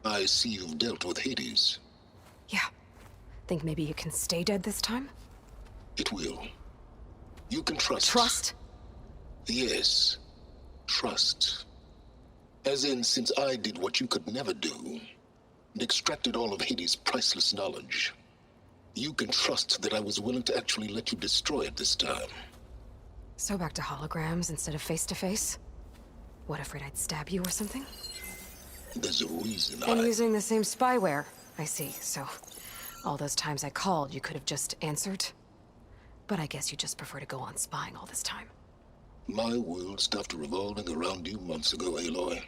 I see you've dealt with Hades.
Yeah. Think maybe you can stay dead this time?
It will. You can trust.
Trust?
Yes. Trust. As in, since I did what you could never do, and extracted all of Hades' priceless knowledge, you can trust that I was willing to actually let you destroy it this time.
So back to holograms instead of face-to-face? What, afraid I'd stab you or something?
There's a reason
And using the same spyware. I see, so all those times I called, you could have just answered? But I guess you just prefer to go on spying all this time.
My world stopped revolving around you months ago, Aloy.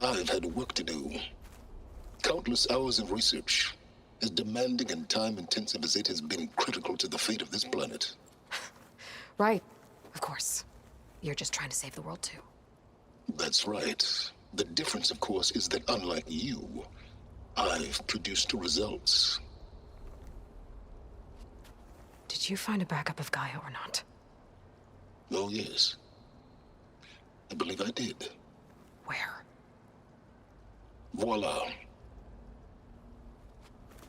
I've had work to do. Countless hours of research, as demanding and time-intensive as it has been critical to the fate of this planet.
Right, of course. You're just trying to save the world too.
That's right. The difference, of course, is that unlike you, I've produced results.
Did you find a backup of Gaia or not?
Oh, yes. I believe I did.
Where?
Voila.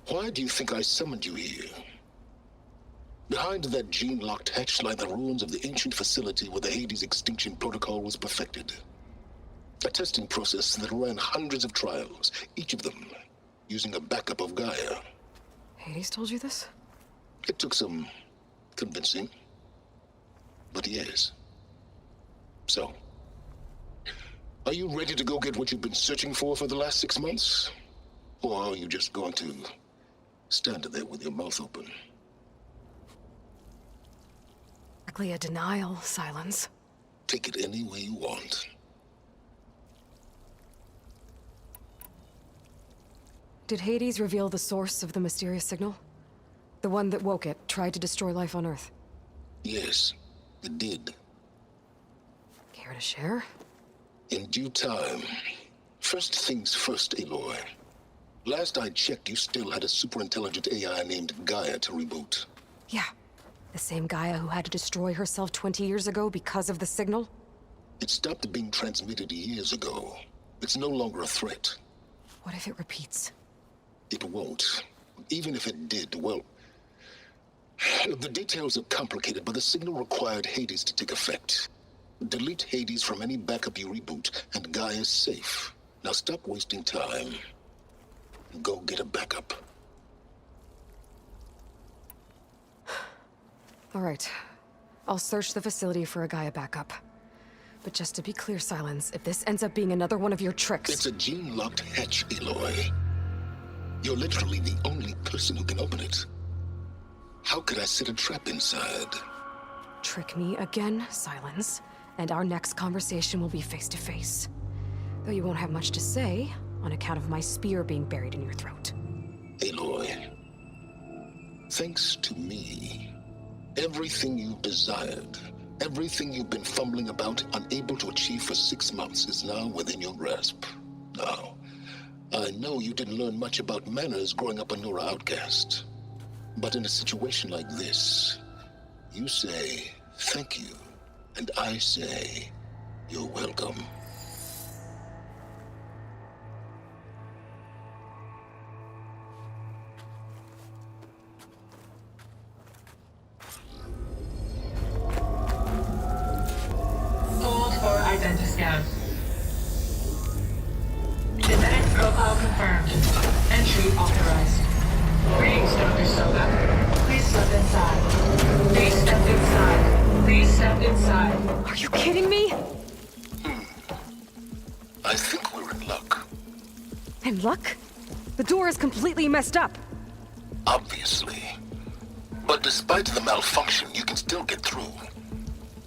Why do you think I summoned you here? Behind that gene-locked hatch lie the ruins of the ancient facility where the Hades extinction protocol was perfected. A testing process that ran hundreds of trials, each of them using a backup of Gaia.
Hades told you this?
It took some convincing, but yes. So, are you ready to go get what you've been searching for the last 6 months? Or are you just going to stand there with your mouth open?
Exactly a denial, Silence.
Take it any way you want.
Did Hades reveal the source of the mysterious signal? The one that woke it, tried to destroy life on Earth?
Yes, it did.
Care to share?
In due time. First things first, Aloy. Last I checked, you still had a superintelligent AI named Gaia to reboot.
Yeah. The same Gaia who had to destroy herself 20 years ago because of the signal?
It stopped being transmitted years ago. It's no longer a threat.
What if it repeats?
It won't. Even if it did, well... The details are complicated, but the signal required Hades to take effect. Delete Hades from any backup you reboot, and Gaia's safe. Now stop wasting time. Go get a backup.
All right. I'll search the facility for a Gaia backup. But just to be clear, Silence, if this ends up being another one of your tricks...
It's a gene-locked hatch, Aloy. You're literally the only person who can open it. How could I set a trap inside?
Trick me again, Silence, and our next conversation will be face-to-face. Though you won't have much to say, on account of my spear being buried in your throat.
Aloy, Thanks to me, everything you desired, everything you've been fumbling about, unable to achieve for 6 months, is now within your grasp. Now, I know you didn't learn much about manners growing up a Nora outcast. But in a situation like this, you say, thank you, and I say, you're welcome.
Hold for identiscan. Genetic profile confirmed. Entry authorized. Greetings, Dr. Soga. Please step inside. Please step inside. Please step inside.
Are you kidding me?
I think we're in luck.
In luck? The door is completely messed up.
Obviously. But despite the malfunction, you can still get through.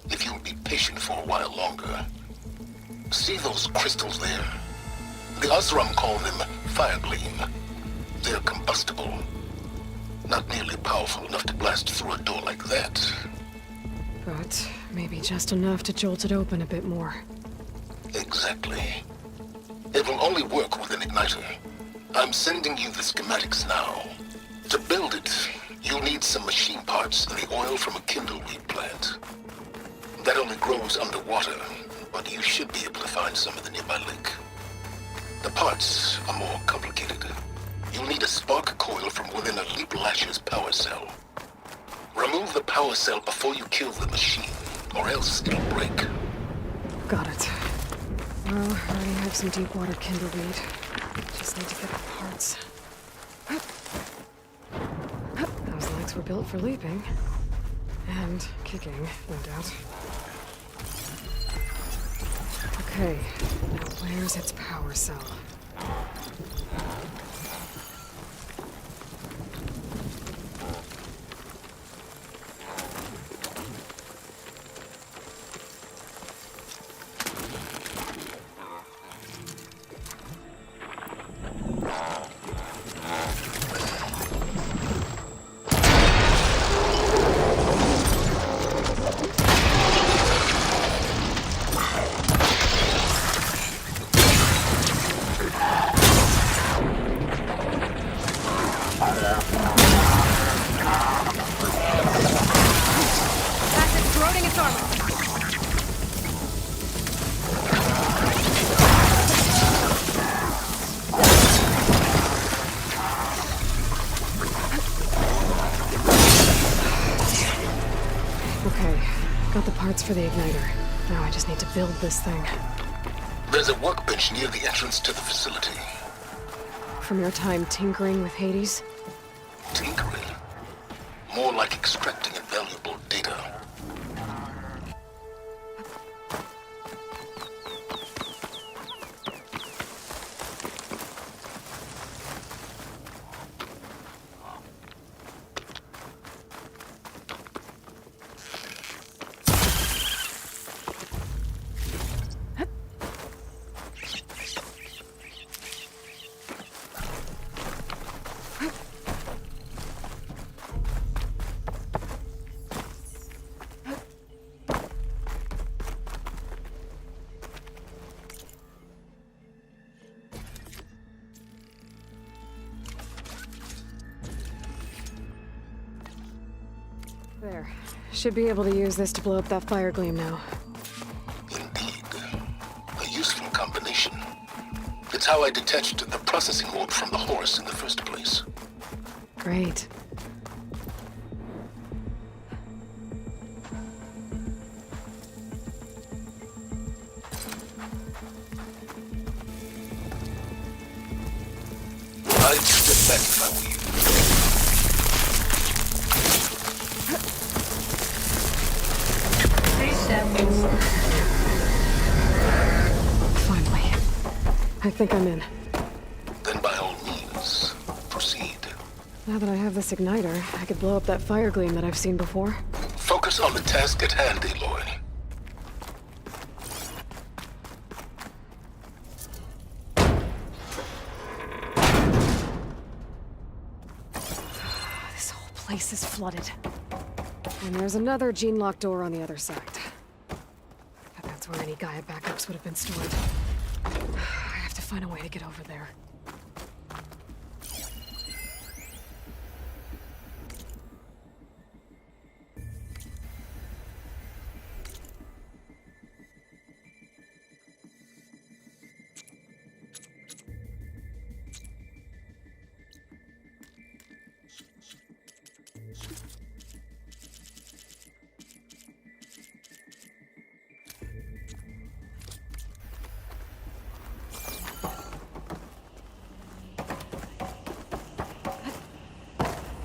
If you'll be patient for a while longer. See those crystals there? The Osram call them fire gleam. They're combustible. Not nearly powerful enough to blast through a door like that.
But maybe just enough to jolt it open a bit more.
Exactly. It will only work with an igniter. I'm sending you the schematics now. To build it, you'll need some machine parts and the oil from a kindleweed plant. That only grows underwater, but you should be able to find some in the nearby lake. The parts are more complicated. You'll need a spark coil from within a Leap Lash's power cell. Remove the power cell before you kill the machine, or else it'll break.
Got it. Well, I already have some deep water kindleweed. Just need to get the parts. Those legs were built for leaping. And kicking, no doubt. Okay, now where's its power cell? For the igniter. Now I just need to build this thing.
There's a workbench near the entrance to the facility.
From your time tinkering with Hades?
Tinkering? More like extracting invaluable data.
There. Should be able to use this to blow up that fire gleam now.
Indeed. A useful combination. It's how I detached the processing orb from the horse in the first place.
Great.
I'd step back if I were you.
Finally. I think I'm in.
Then by all means, proceed.
Now that I have this igniter, I could blow up that fire gleam that I've seen before.
Focus on the task at hand, Aloy.
place is flooded. And there's another gene-locked door on the other side. But that's where any Gaia backups would have been stored. I have to find a way to get over there.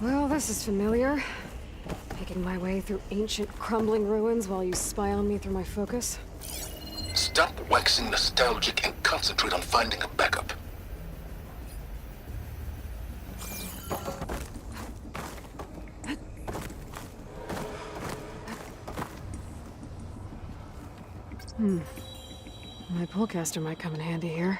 Well, this is familiar. Making my way through ancient, crumbling ruins while you spy on me through my focus.
Stop waxing nostalgic and concentrate on finding a backup.
My pullcaster might come in handy here.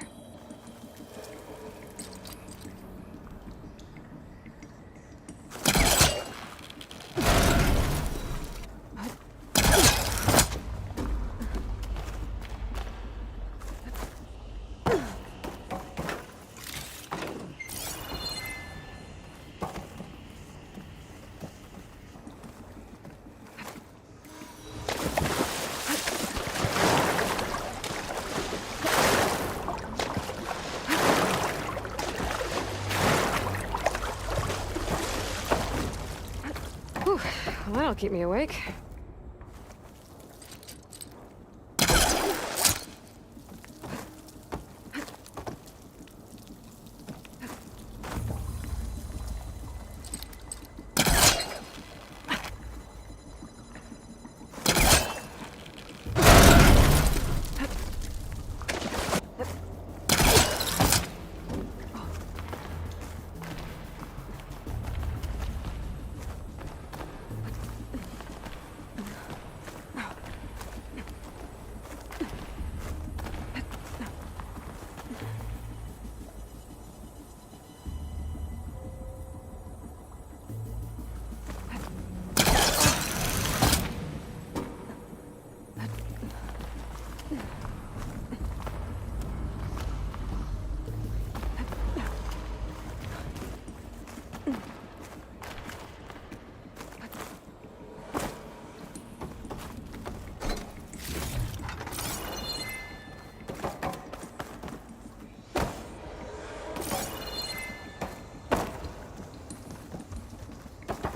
Whew, well, that'll keep me awake.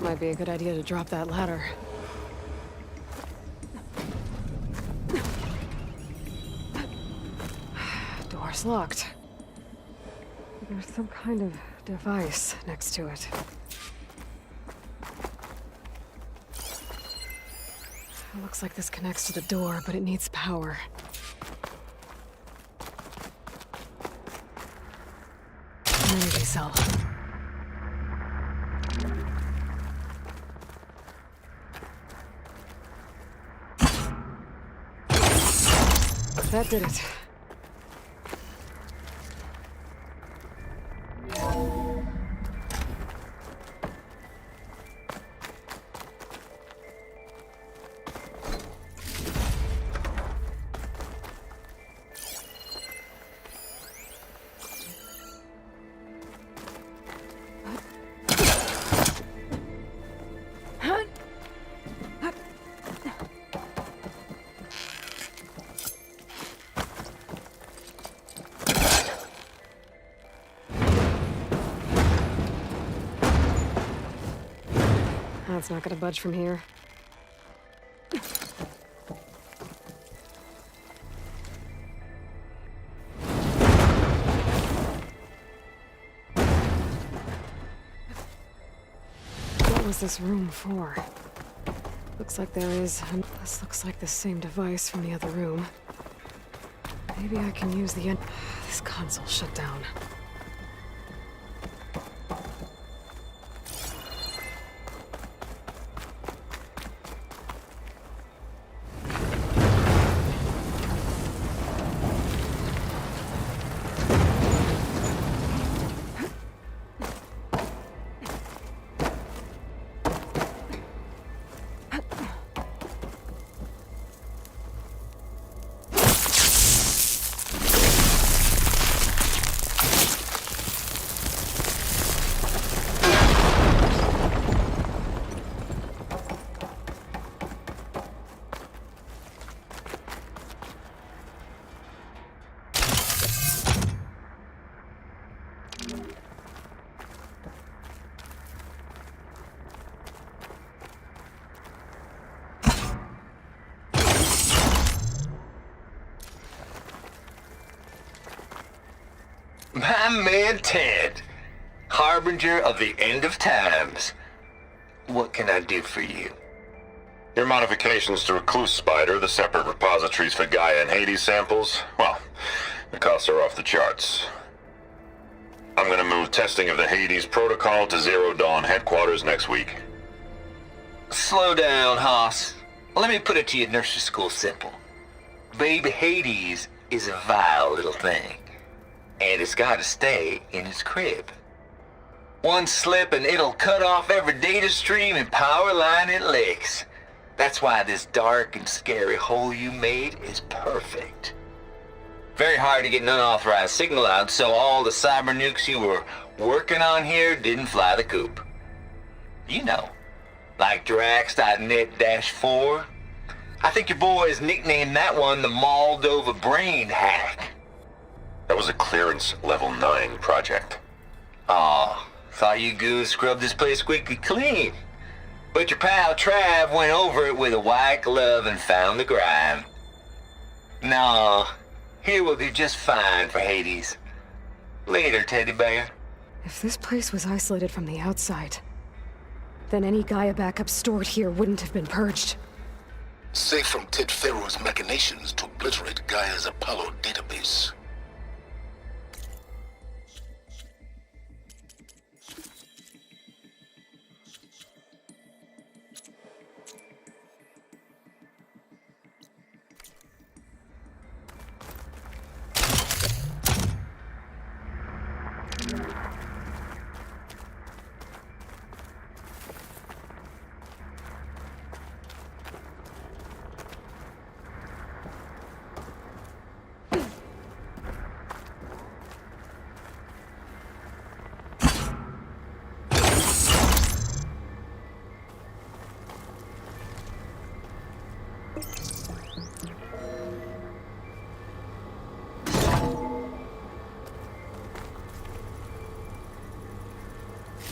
Might be a good idea to drop that ladder. Door's locked. There's some kind of device next to it. It looks like this connects to the door, but it needs power. Energy cell. That did it. That's not gonna budge from here. What was this room for? Looks like there is... This looks like the same device from the other room. Maybe I can use the... This console shut down.
My man Ted, harbinger of the end of times. What can I do for you?
Your modifications to Recluse Spider, the separate repositories for Gaia and Hades samples, well, the costs are off the charts. I'm gonna move testing of the Hades protocol to Zero Dawn headquarters next week.
Slow down, Hoss. Let me put it to you nursery school simple. Baby Hades is a vile little thing, and it's gotta stay in its crib. One slip and it'll cut off every data stream and power line it licks. That's why this dark and scary hole you made is perfect. Very hard to get an unauthorized signal out, so all the cyber nukes you were working on here didn't fly the coop. You know, like Drax.net-4. I think your boys nicknamed that one the Moldova Brain Hack.
That was a clearance level 9 project.
Aw, thought you goons scrubbed this place squeaky clean. But your pal Trav went over it with a white glove and found the grime. No, here will do just fine for Hades. Later, teddy bear.
If this place was isolated from the outside, then any Gaia backup stored here wouldn't have been purged.
Safe from Ted Pharaoh's machinations to obliterate Gaia's Apollo database.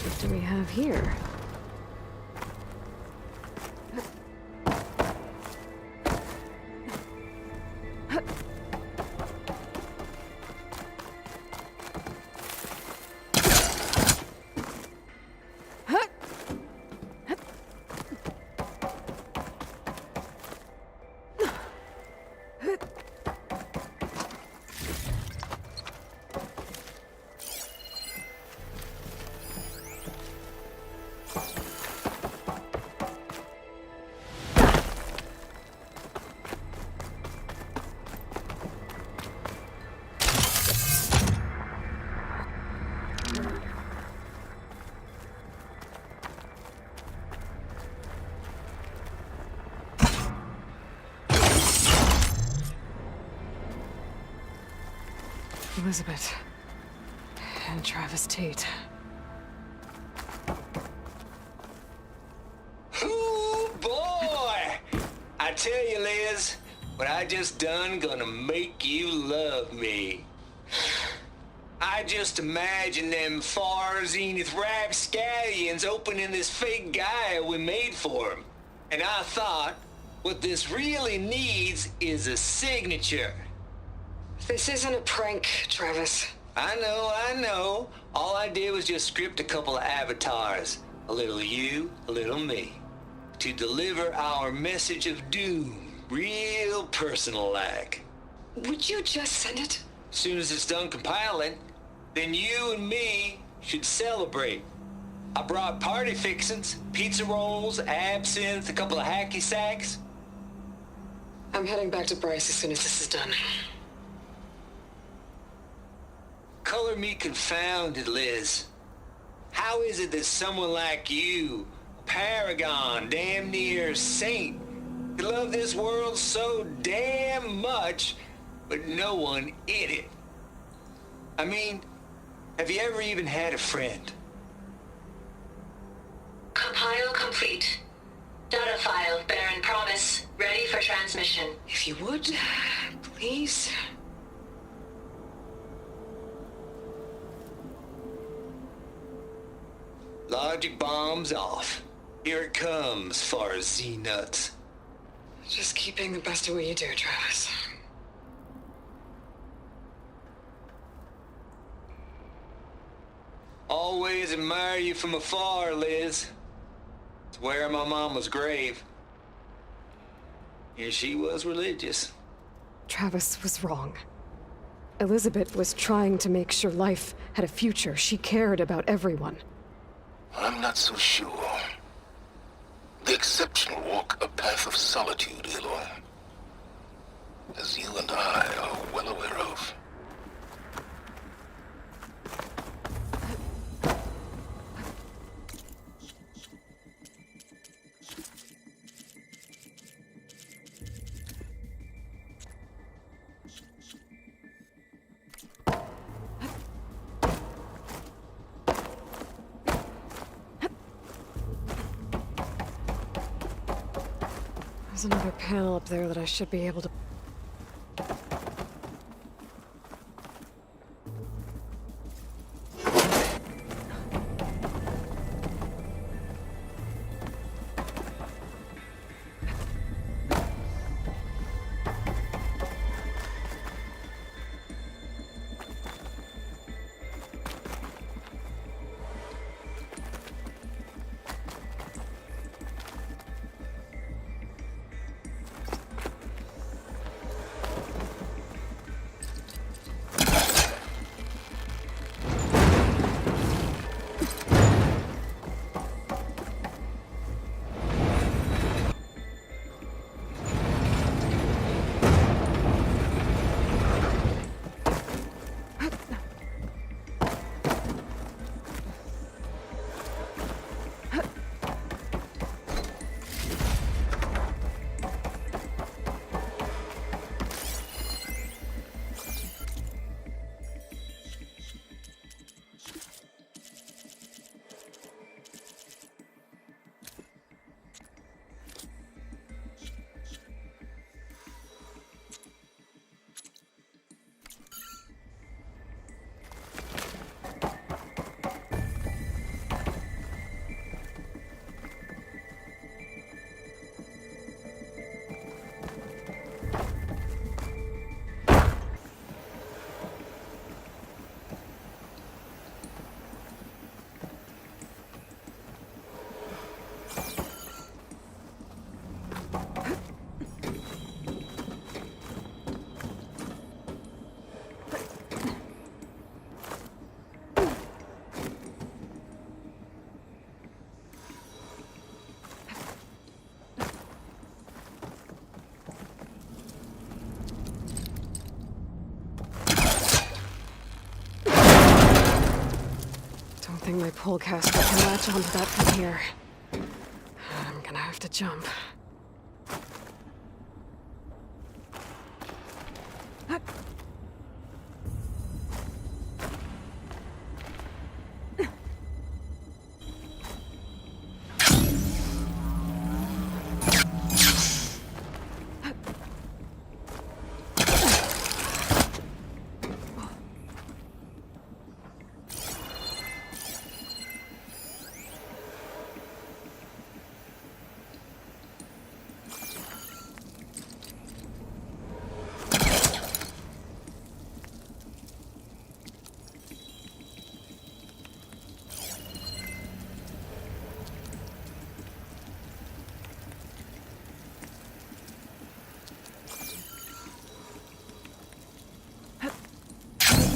What do we have here? Elizabeth and Travis Tate.
Ooh, boy! I tell you, Liz, what I just done gonna make you love me. I just imagine them far zenith rapscallions opening this fake Gaia we made for them. And I thought, what this really needs is a signature.
This isn't a prank, Travis.
I know. All I did was just script a couple of avatars. A little you, a little me. To deliver our message of doom, real personal-like.
Would you just send it?
Soon as it's done compiling, then you and me should celebrate. I brought party fixins, pizza rolls, absinthe, a couple of hacky sacks.
I'm heading back to Bryce as soon as this is done.
Color me confounded, Liz. How is it that someone like you, a paragon, damn near saint, could love this world so damn much, but no one in it? I mean, have you ever even had a friend?
Compile complete. Data file, Baron Promise, ready for transmission.
If you would, please.
Logic bomb's off. Here it comes, far Z-nuts.
Just keep being the best at what you do, Travis.
Always admire you from afar, Liz. It's where my mama's grave. And she was religious.
Travis was wrong. Elizabeth was trying to make sure life had a future. She cared about everyone.
I'm not so sure. The exceptional walk a path of solitude, Aloy. As you and I are well aware of.
There's another panel up there that I should be able to... I think my polecaster can latch onto that from here. I'm gonna have to jump.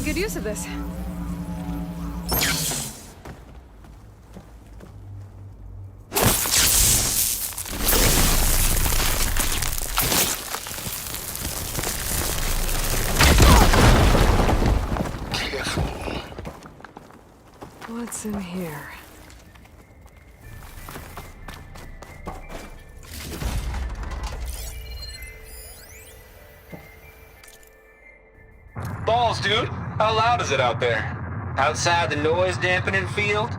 Good use of this.
Careful.
What's in here?
Balls, dude. How loud is it out there? Outside the noise dampening field?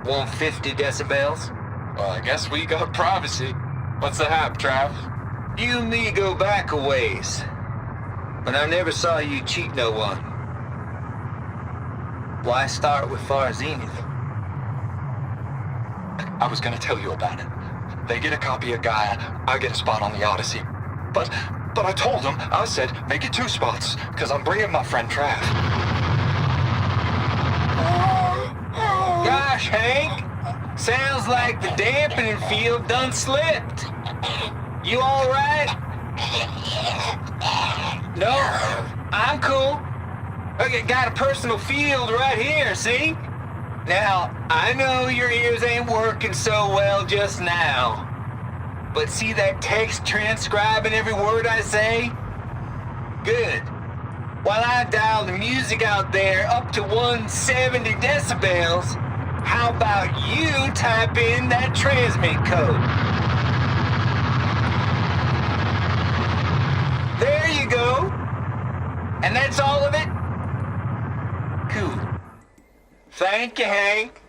150 decibels? Well, I guess we got privacy. What's the hap, Trav? You and me go back a ways. But I never saw you cheat no one. Why start with Far Zenith?
I was gonna tell you about it. They get a copy of Gaia, I get a spot on the Odyssey. But I told them, I said, make it 2 spots, because I'm bringing my friend Trav.
gosh, Hank. Sounds like the dampening field done slipped. You all right? No, I'm cool. Okay, got a personal field right here, see? Now, I know your ears ain't working so well just now. But see that text transcribing every word I say? Good. While I dial the music out there up to 170 decibels, how about you type in that transmit code? There you go. And that's all of it? Cool. Thank you, Hank.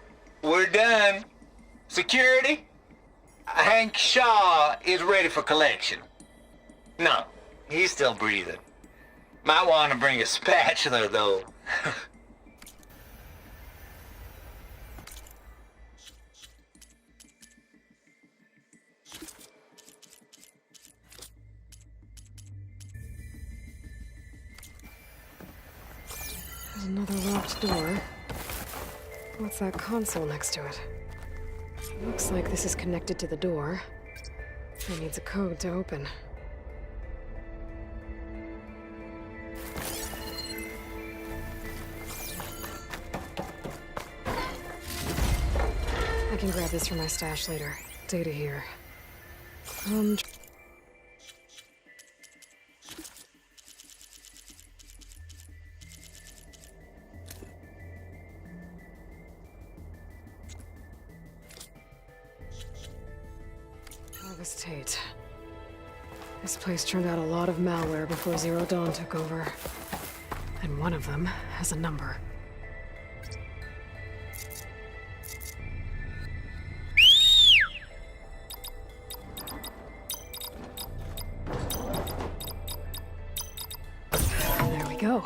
We're done. Security? Hank Shaw is ready for collection. No, he's still breathing. Might want to bring a spatula, though.
There's another locked door. What's that console next to it? Looks like this is connected to the door. It needs a code to open. I can grab this from my stash later. Data here. August Tate. This place turned out a lot of malware before Zero Dawn took over. And one of them has a number. There we go.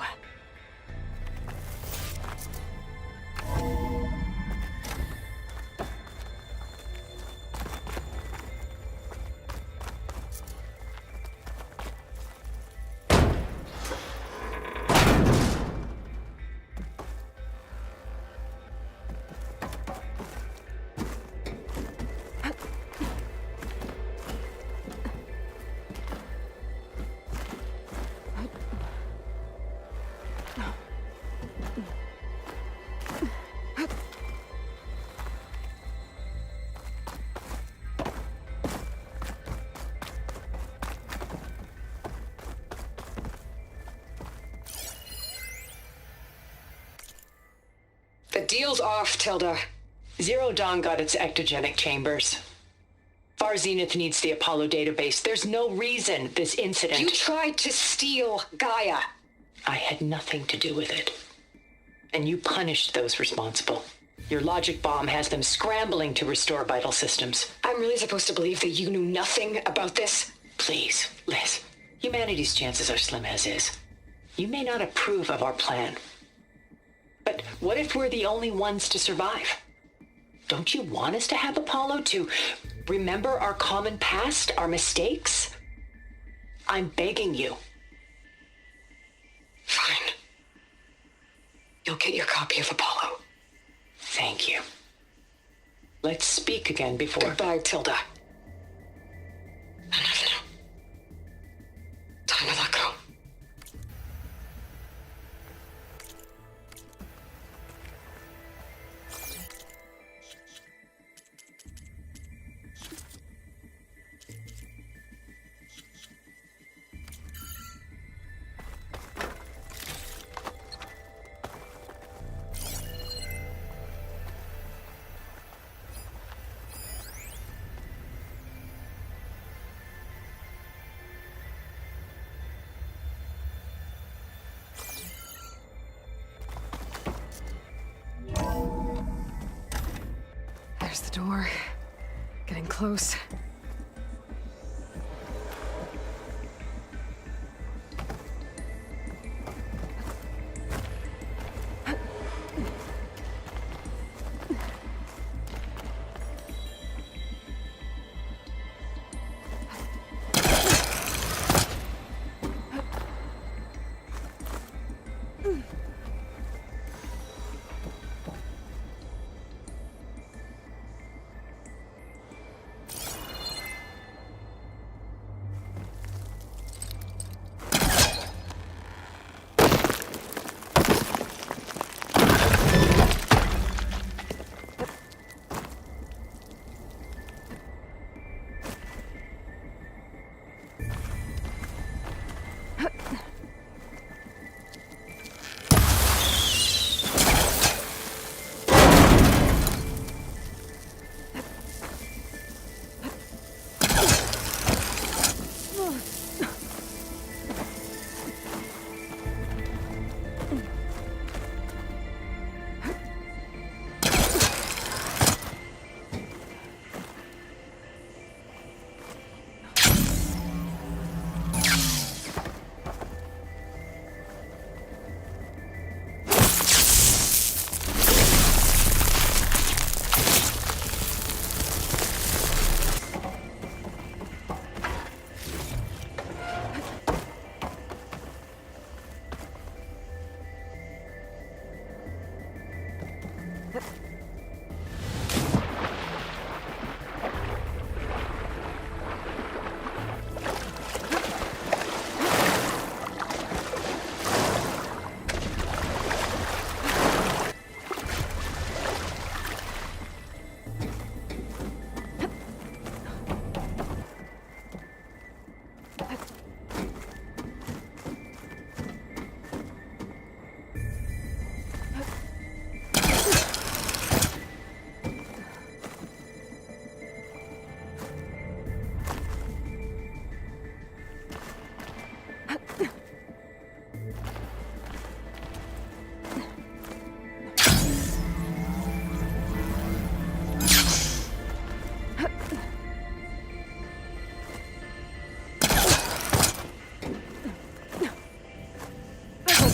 The deal's off, Tilda. Zero Dawn got its ectogenic chambers. Far Zenith needs the Apollo database. There's no reason this incident...
You tried to steal Gaia.
I had nothing to do with it. And you punished those responsible. Your logic bomb has them scrambling to restore vital systems.
I'm really supposed to believe that you knew nothing about this?
Please, Liz. Humanity's chances are slim as is. You may not approve of our plan. But what if we're the only ones to survive? Don't you want us to have Apollo to remember our common past, our mistakes? I'm begging you.
Fine. You'll get your copy of Apollo.
Thank you. Let's speak again before...
Goodbye, Tilda. Enough now. Time to let go. There's the door. Getting close.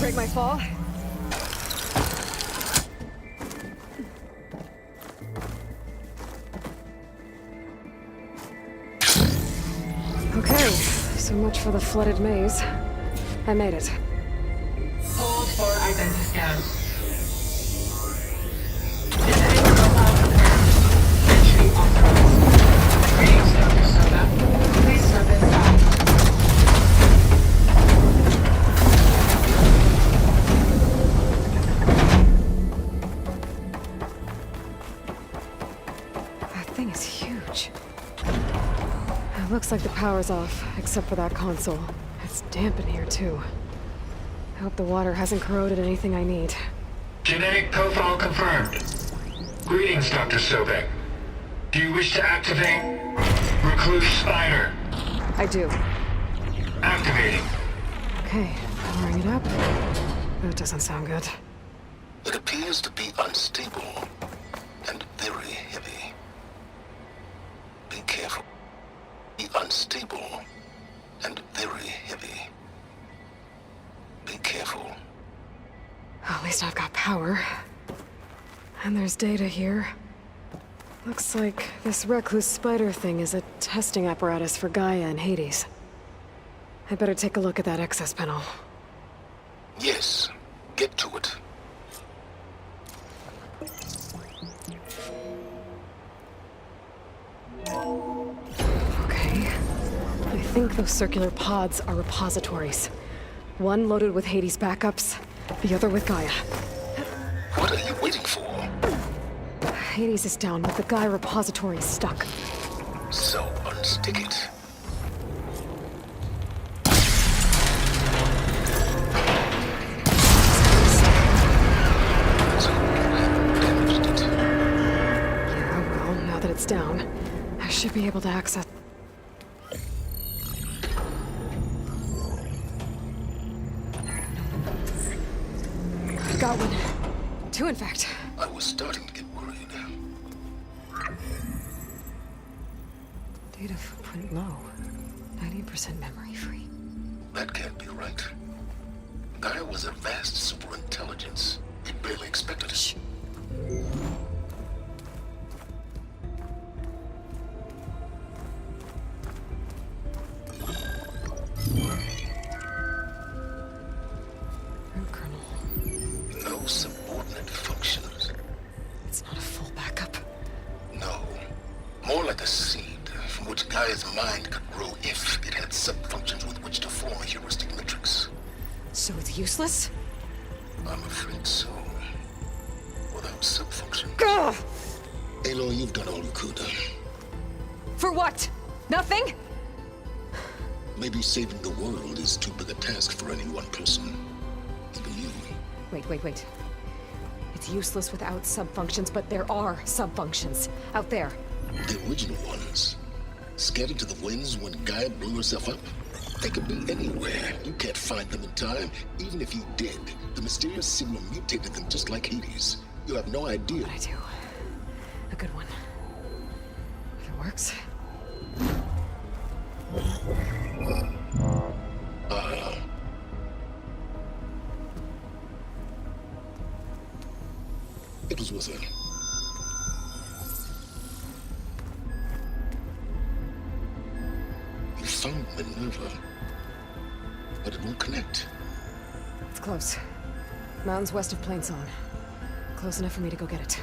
Break my fall. Okay, so much for the flooded maze. I made it.
Hold for identity scan. Genetic profile confirmed. Entry authorized. Greetings, Dr. Soda. Please step inside.
Is huge. It looks like the power's off, except for that console. It's damp in here, too. I hope the water hasn't corroded anything I need.
Genetic profile confirmed. Greetings, Dr. Sobek. Do you wish to activate Recluse Spider?
I do.
Activating.
Okay, powering it up. That doesn't sound good.
It appears to be unstable and very heavy. Be careful. Be unstable and very heavy. Be careful.
At least I've got power. And there's data here. Looks like this Recluse Spider thing is a testing apparatus for Gaia and Hades. I better take a look at that access panel.
Yes, get to it.
Okay. I think those circular pods are repositories. One loaded with Hades backups, the other with Gaia.
What are you waiting for?
Hades is down, but the Gaia repository is stuck.
So unstick it.
Yeah, well, now that it's down, I should be able to access... Got one. Two, in fact.
I was starting to get worried.
Data footprint low. 90% memory free.
That can't be right. Gaia was a vast superintelligence. We barely expected it. No subordinate functions.
It's not a full backup.
No. More like a seed from which Gaia's mind could grow if it had sub-functions with which to form a heuristic matrix.
So it's useless?
I'm afraid so. Without sub-functions.
Ugh!
Aloy, you've done all you could.
For what? Nothing?
Maybe saving the world is too big a task for any one person. Even you.
Wait. It's useless without sub-functions, but there are sub-functions out there.
The original ones. Scattered to the winds when Gaia blew herself up. They could be anywhere. You can't find them in time. Even if you did, the mysterious signal mutated them just like Hades. You have no idea.
But I do. A good one. If it works.
It was with her. You found Minerva, but it won't connect.
It's close. Mountains west of Plain Song. close enough for me to go get it.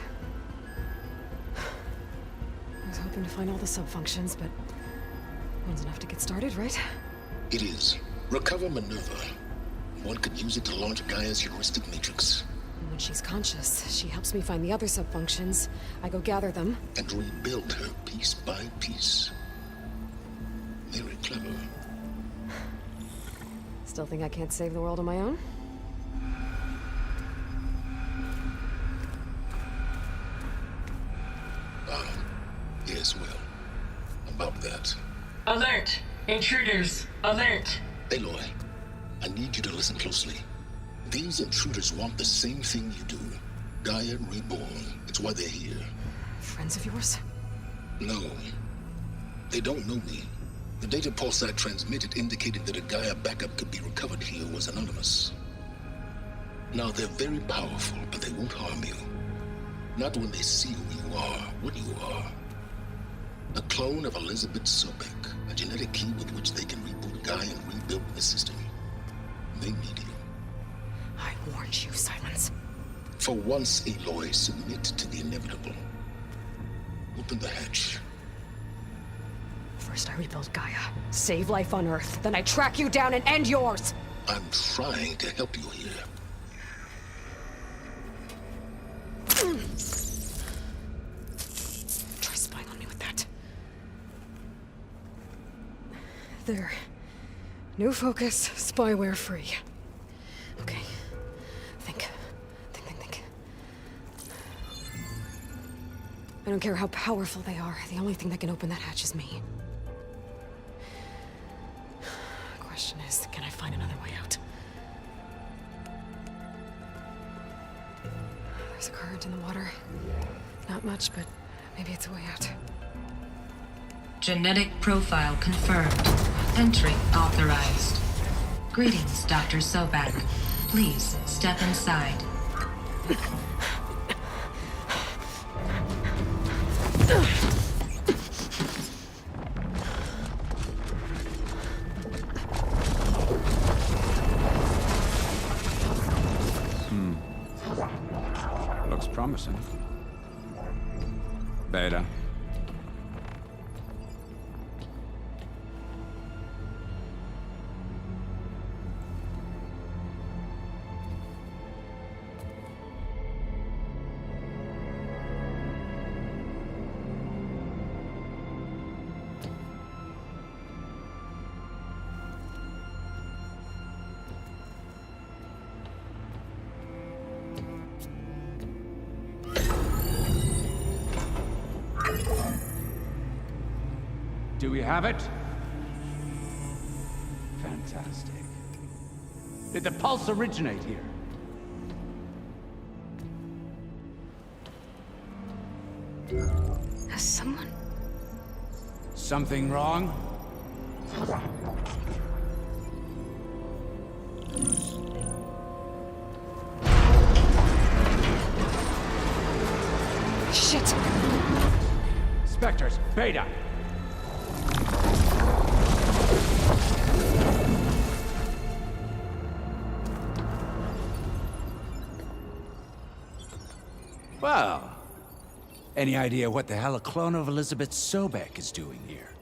I was hoping to find all the sub-functions, but one's enough to get started, right?
It is. Recover Minerva. One could use it to launch Gaia's heuristic matrix.
And when she's conscious, she helps me find the other sub-functions. I go gather them.
And rebuild her piece by piece. Very clever.
Still think I can't save the world on my own?
Yes, well, about that.
Alert! Intruders! Alert!
Aloy, I need you to listen closely. These intruders want the same thing you do. Gaia reborn. It's why they're here.
Friends of yours?
No. They don't know me. The data pulse I transmitted indicated that a Gaia backup could be recovered here was anonymous. Now, they're very powerful, but they won't harm you. Not when they see who you are, what you are. A clone of Elizabeth Sobek, a genetic key with which they can reboot Gaia and rebuild the system. They need you.
I warned you, Silence.
For once, Aloy, submit to the inevitable. Open the hatch.
First I rebuild Gaia, save life on Earth, then I track you down and end yours!
I'm trying to help you here.
Try spying on me with that. There. New focus, spyware free. Okay. Think. I don't care how powerful they are. The only thing that can open that hatch is me. Question is, can I find another way out? There's a current in the water. Not much, but maybe it's a way out.
Genetic profile confirmed. Entry authorized. Greetings, Dr. Sobak. Please step inside.
Looks promising. Beta. Do we have it? Fantastic. Did the pulse originate here?
Has someone...
Something wrong?
Shit!
Spectres, Beta! Well, any idea what the hell a clone of Elizabeth Sobek is doing here?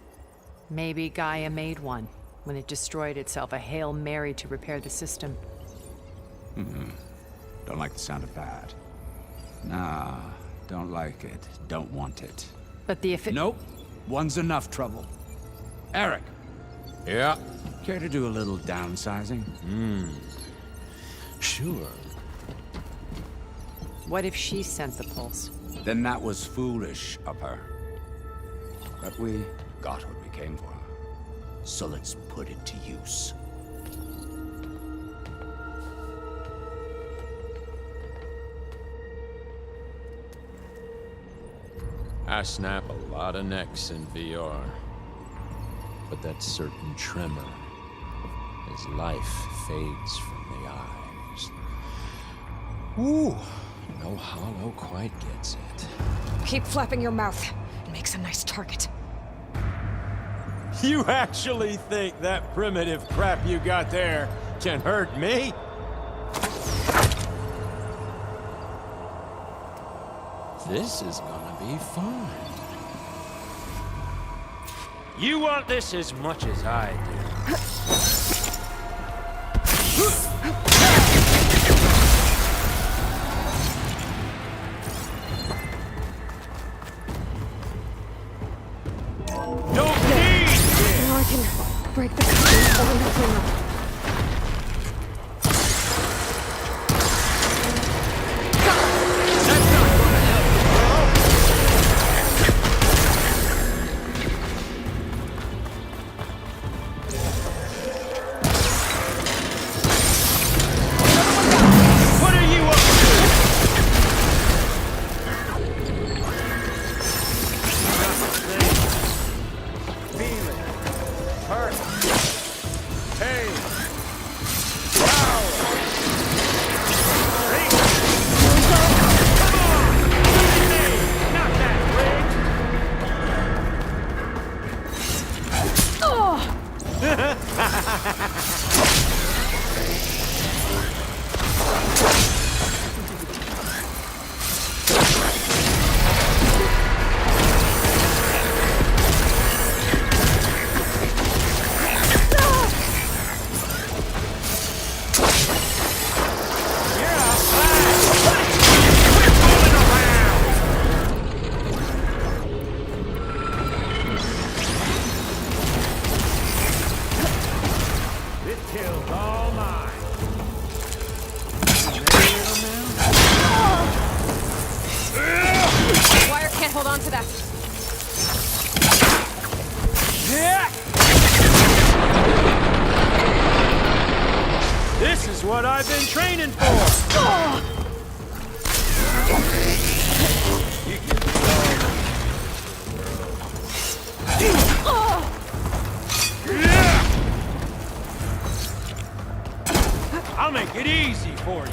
Maybe Gaia made one when it destroyed itself, a Hail Mary to repair the system.
Don't like the sound of that. Nah, don't like it. Don't want it.
But the
Nope. One's enough trouble. Eric.
Yeah?
Care to do a little downsizing?
Sure.
What if she sent the pulse?
Then that was foolish of her. But we got what we came for. So let's put it to use.
I snap a lot of necks in VR. But that certain tremor as life fades from the eyes. Ooh, no hollow quite gets it.
Keep flapping your mouth. It makes a nice target.
You actually think that primitive crap you got there can hurt me? This is gonna be fun.
You want this as much as I do.
Now I can break the cover and open the thing up. Hold on to that.
This is what I've been training for! I'll make it easy for you.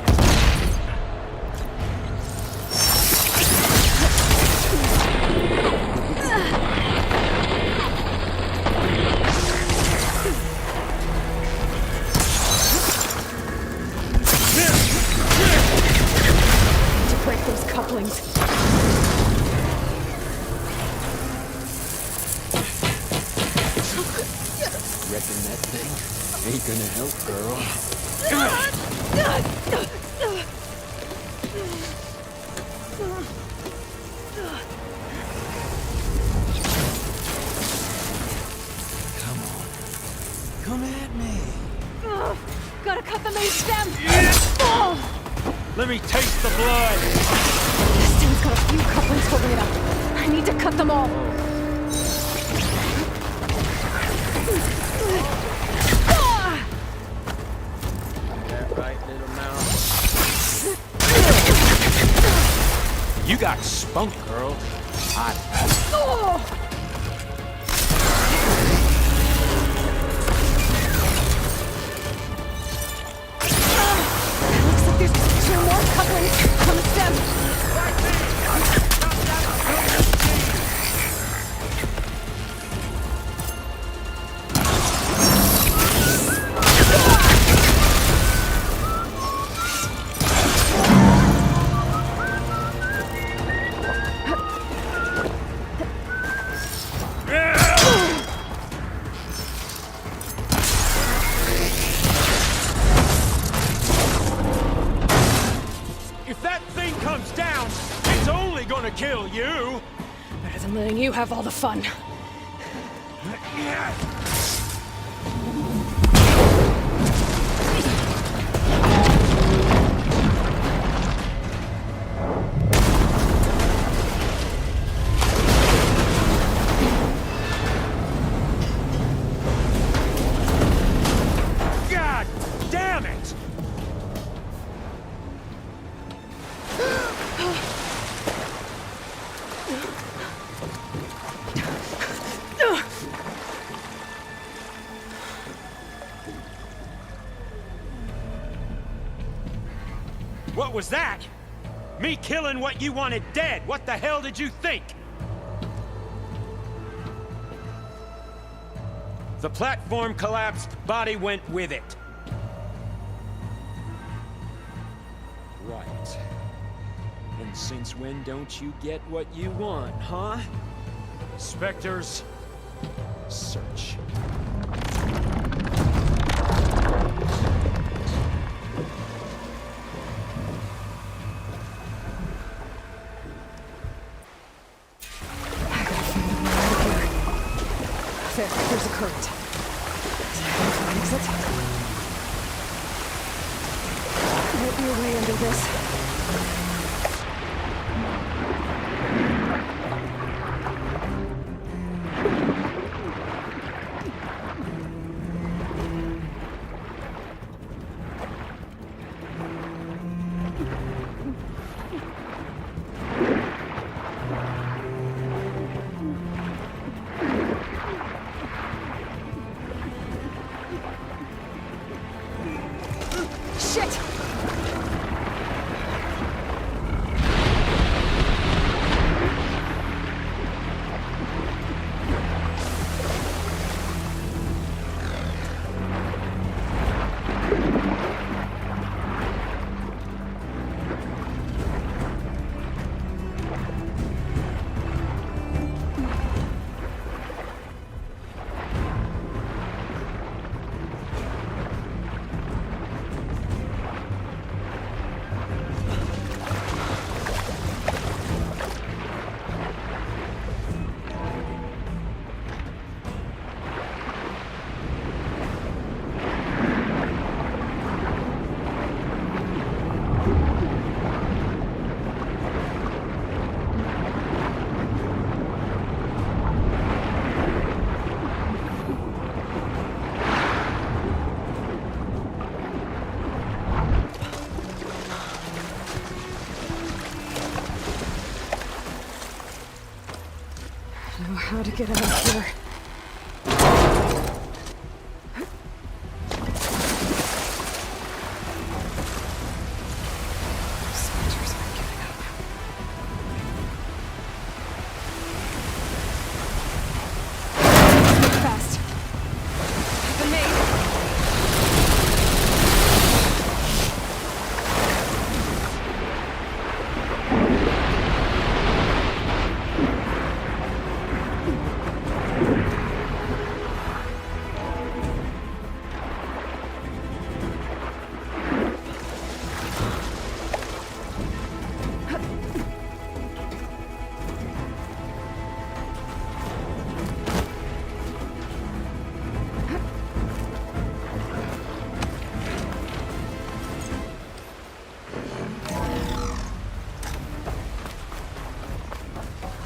To break those couplings.
Reckon that thing ain't gonna help, girl.
Come at me.
Gotta cut the main stem.
Let me taste the blood.
This stem's got a few couplings holding it up. I need to cut them all.
That right, little mouse. You got spunk, girl.
Looks like there's 2 more couplings on the stem.
If that thing comes down, it's only gonna kill you.
Better than letting you have all the fun.
God damn it! What was that? Me killing what you wanted dead. What the hell did you think? The platform collapsed, body went with it. Right.
And since when don't you get what you want, huh? Spectres, search.
There's a current. Exit. Make your way under this. Shit! Know how to get out of here. Spectres aren't giving up. Fast. The maid.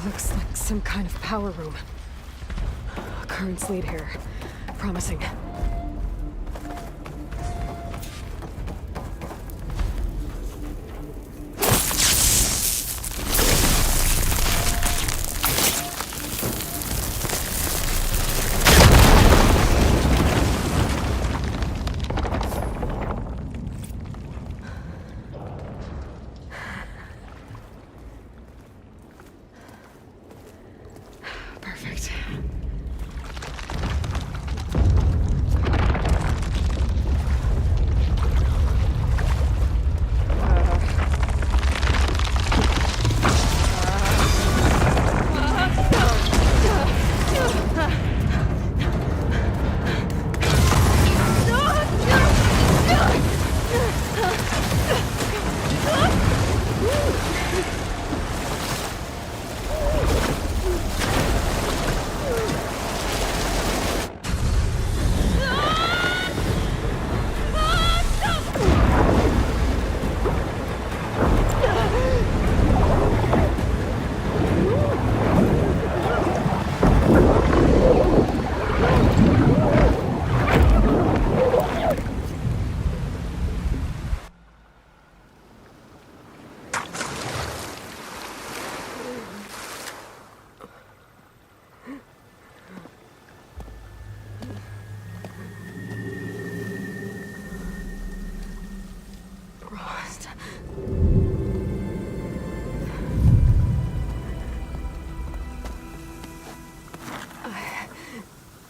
Looks like some kind of power room. Currents lead here. Promising. Perfect.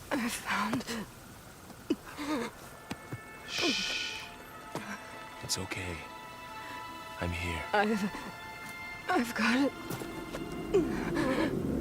I found...
Shh. It's okay. I'm here.
I've I've got it.